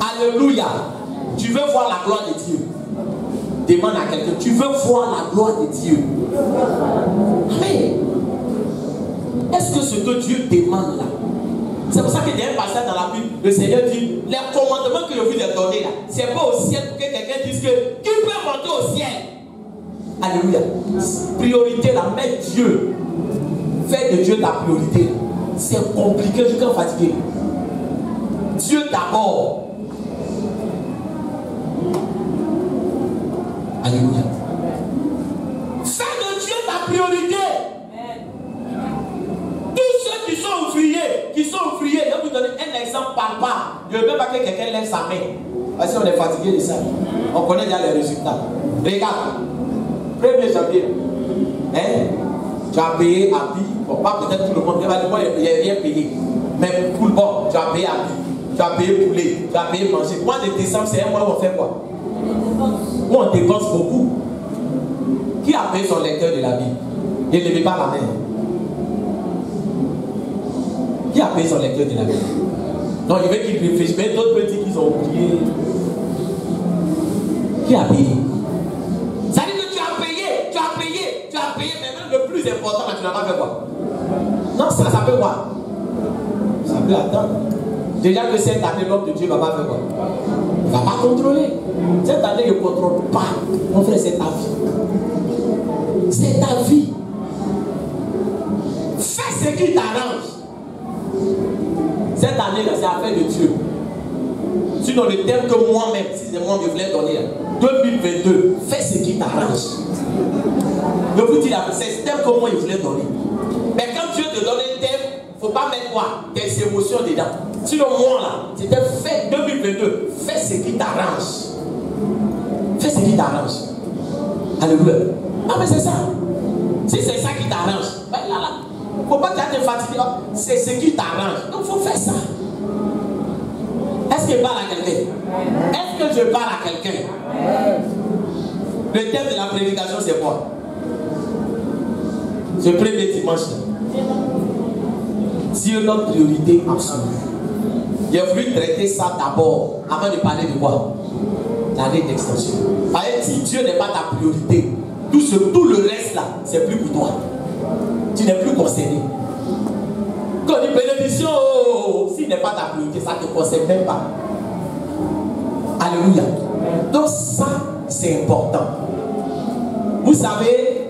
Alléluia. Tu veux voir la gloire de Dieu? Demande à quelqu'un. Tu veux voir la gloire de Dieu? Amen. Est-ce que ce que Dieu demande là? C'est pour ça qu'il y a un passage dans la Bible. Le Seigneur dit, les commandements que je vous ai donnés là, c'est pas au ciel pour que quelqu'un dise que qui peut monter au ciel? Alléluia. Priorité là, mets Dieu. Fais de Dieu ta priorité. C'est compliqué, je suis fatigué. Dieu d'abord. Alléluia. Fais de Dieu ta priorité. Tous ceux qui sont ouvriers, je vais vous donner un exemple par part. Je ne veux même pas que quelqu'un lève sa main. Parce qu'on est fatigué de ça. On connaît déjà les résultats. Regarde. 1er janvier. Hein? Tu as payé à vie. Bon, pas peut-être tout le monde. Moi, il n'y a rien payé. Mais pour le bon, tu as payé à vie. Tu as payé poulet. Tu as payé manger. Mois de décembre, c'est un mois où on fait quoi? Où on dépense beaucoup. Qui a payé son lecteur de la Bible? Ne levez pas la main. Qui a payé son lecteur de la Bible? Non, il veut qu'ils réfléchissent. Mais d'autres petits qu'ils ont oublié. Qui a payé? Ça dit que tu as payé, mais même le plus important, tu n'as pas fait quoi? Non, ça peut quoi? Ça peut attendre. Déjà que cette année, l'homme de Dieu ne va pas faire quoi? Il ne va pas contrôler. Cette année, il ne contrôle pas. Mon frère, c'est ta vie. C'est ta vie. Fais ce qui t'arrange. Cette année-là, c'est affaire de Dieu. Sinon, le thème que moi-même, si c'est moi je voulais donner, 2022, fais ce qui t'arrange. Je vous dis la c'est le thème que moi je voulais donner. Mais quand Dieu te donne un thème, il ne faut pas mettre quoi? Tes émotions dedans. Sinon, moi là, c'était fait 2022, fais ce qui t'arrange. Fais ce qui t'arrange. Alléluia. Ah, mais c'est ça. Si c'est ça qui t'arrange, ben là, il ne faut pas que tu te fatigues. C'est ce qui t'arrange. Donc, il faut faire ça. Est-ce que je parle à quelqu'un? Est-ce que je parle à quelqu'un? Le thème de la prédication, c'est quoi? Ce premier dimanche. Dieu, notre priorité absolue. J'ai voulu traiter ça d'abord, avant de parler de quoi? L'année d'extension. Si Dieu n'est pas ta priorité, tout le reste là, c'est plus pour toi. Tu n'es plus concerné. Quand on dit bénédiction, s'il n'est pas ta priorité, ça ne te concerne même pas. Alléluia. Donc ça, c'est important. Vous savez,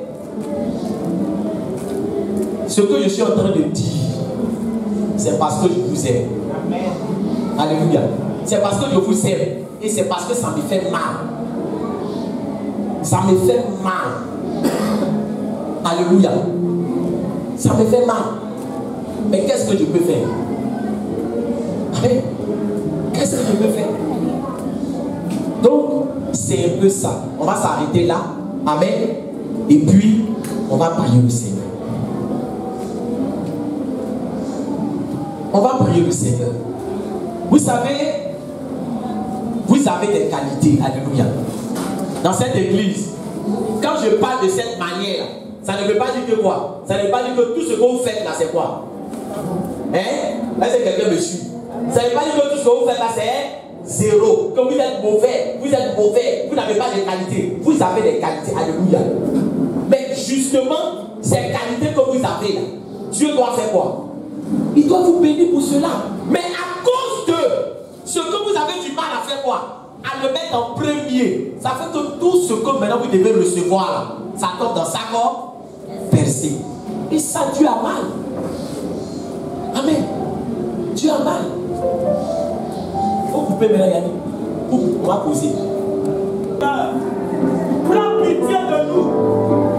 ce que je suis en train de dire, c'est parce que je vous aime. Alléluia. C'est parce que je vous aime. Et c'est parce que ça me fait mal. Ça me fait mal. Alléluia. Ça me fait mal. Mais qu'est-ce que je peux faire? Amen. Qu'est-ce que je peux faire? Donc, c'est un peu ça. On va s'arrêter là. Amen. Et puis, on va prier le Seigneur. On va prier le Seigneur. Vous savez, vous avez des qualités. Alléluia. Dans cette église, quand je parle de cette manière, ça ne veut pas dire que quoi? Ça ne veut pas dire que tout ce que vous faites là, c'est quoi? Hein? Est-ce que quelqu'un me suit? Ça ne veut pas dire que tout ce que vous faites là, c'est zéro. Que vous êtes mauvais, vous n'avez pas de qualité. Vous avez des qualités. Alléluia. Mais justement ces qualités que vous avez là, Dieu doit faire quoi? Il doit vous bénir pour cela. Mais à cause de ce que vous avez du mal à faire quoi? À le mettre en premier. Ça fait que tout ce que maintenant vous devez recevoir là, ça tombe dans sa corps percé. Et ça, Dieu a mal. Amen. Dieu a mal. Vous pouvez maintenant y aller. On va poser. Prends pitié de nous.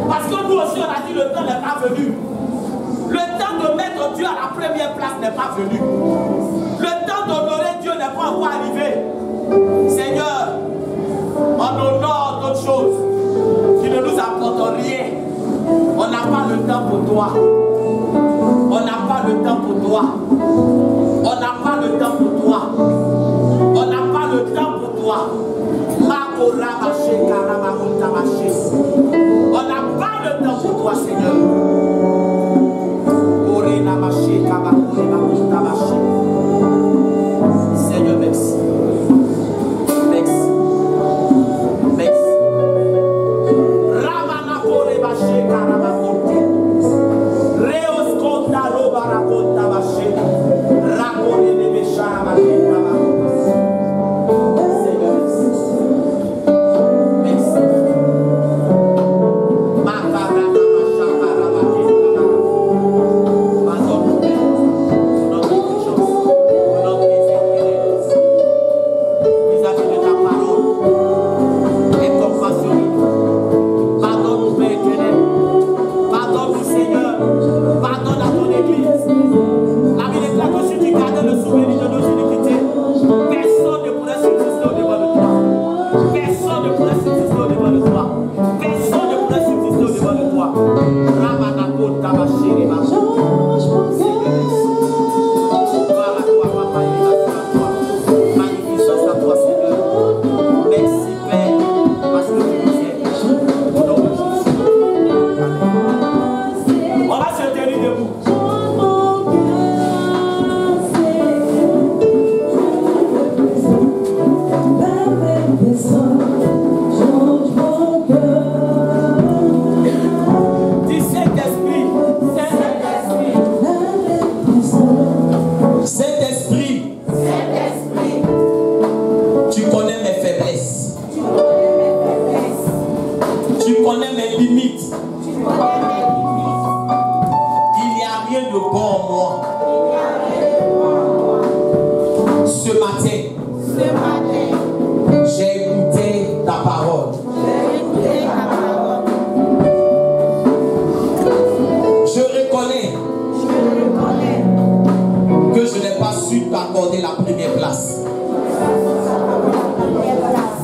Parce que nous aussi on a dit le temps n'est pas venu. Le temps de mettre Dieu à la première place n'est pas venu. Le temps d'honorer Dieu n'est pas encore arrivé. Seigneur, on honore d'autres choses qui ne nous apportent rien. On n'a pas le temps pour toi. On n'a pas le temps pour toi. On n'a pas le temps pour toi. On n'a pas le temps pour toi. On n'a pas le temps pour toi, Seigneur. Seigneur, merci. Merci. Merci. Ramana kore bashe karamakote. Reos konta robara konta bashe. Rakore ne beshara bashe kamakote. Seigneur, merci. Merci. Makara namasha karamake karamake. Pardonne-nous, Père, pour notre négligence, pour notre désintérêt vis-à-vis de ta parole. Et compassion. Pardonne-nous, Père éternel. Pardonne-nous, Seigneur. Pardonne à ton Église. La Bible déclare que si tu gardais le souvenir de nos iniquités, personne ne pourrait subsister au-devant de toi. Personne ne pourrait subsister au-devant de toi. Personne ne pourrait subsister au-devant de toi. Ramanako Tabashiri Macho. Gloire à toi, Papa, et grâce à toi. Magnificence à toi, Seigneur. Merci, Père, parce que tu nous aimes. Au nom de Jésus. Amen. On va se tenir debout. Dis Saint-Esprit. Saint-Esprit. Saint-Esprit. Tu connais mes faiblesses. Tu connais mes limites. Il n'y a rien de bon en moi. Ce matin, j'ai écouté ta parole. Je reconnais que je n'ai pas su t'accorder la première place.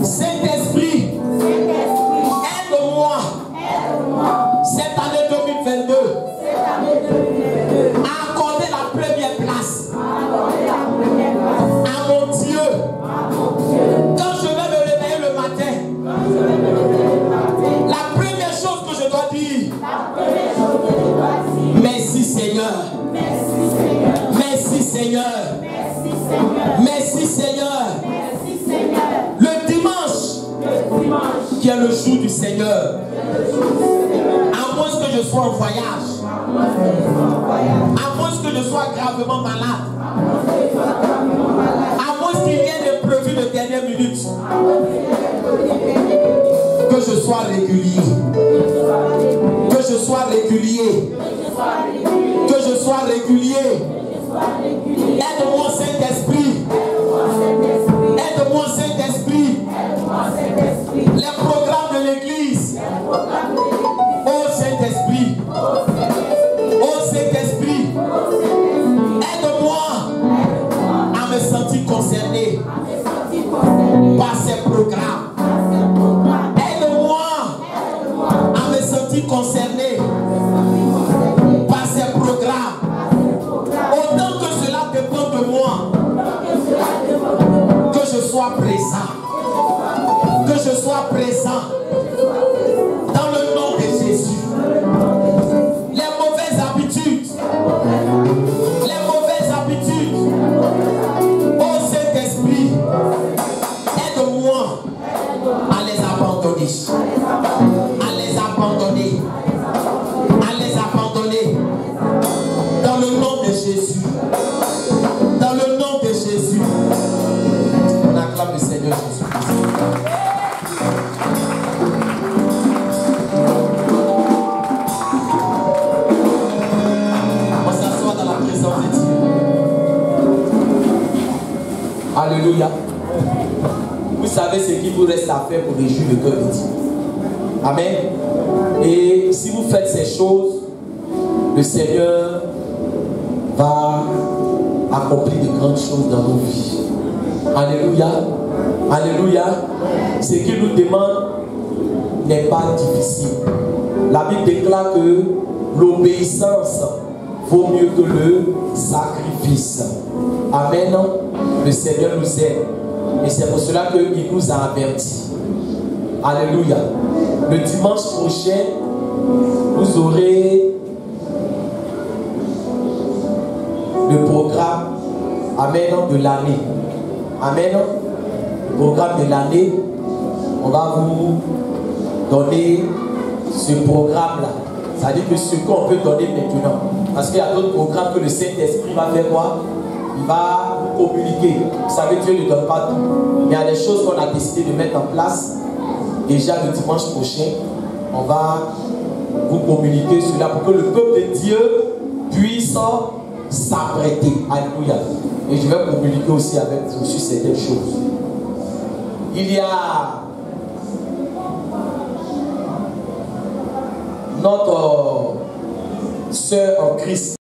Saint-Esprit, aide-moi cette année 2022 à accorder la première place à mon Dieu. Quand je vais me réveiller le matin, la première chose que je dois dire, merci Seigneur. Merci Seigneur. Merci Seigneur. Le dimanche, qui est le jour du Seigneur, à moins que je sois en voyage, à moins que je sois gravement malade, à moins qu'il y ait des prévus de dernière minute, que je sois régulier, que je sois régulier, que je sois régulier. Aide-moi Saint-Esprit. Aide-moi Saint-Esprit. Les programmes de l'église. Oh Saint-Esprit. Oh Saint-Esprit. Aide-moi à me sentir concerné par ces programmes. Aide-moi à me sentir concerné par ces programmes. Autant que cela dépend Jésus. Dans le nom de Jésus. On acclame le Seigneur Jésus-Christ. On s'assoit dans la présence de Dieu. Alléluia. Vous savez ce qu'il vous reste à faire pour réjouir le cœur de Dieu. Amen. Et si vous faites ces choses, le Seigneur va accomplir de grandes choses dans nos vies. Alléluia. Alléluia. Ce qu'il nous demande n'est pas difficile. La Bible déclare que l'obéissance vaut mieux que le sacrifice. Amen. Le Seigneur nous aide. Et c'est pour cela qu'il nous a avertis. Alléluia. Le dimanche prochain, vous aurez le programme Amen de l'année. Amen. Le programme de l'année. On va vous donner ce programme-là. C'est-à-dire que ce qu'on peut donner maintenant. Parce qu'il y a d'autres programmes que le Saint-Esprit va faire quoi? Il va communiquer. Vous savez, Dieu ne donne pas tout. Mais il y a des choses qu'on a décidé de mettre en place. Déjà le dimanche prochain, on va vous communiquer cela pour que le peuple de Dieu puisse s'apprêter. Alléluia. Et je vais communiquer aussi avec vous sur certaines choses. Il y a notre sœur en Christ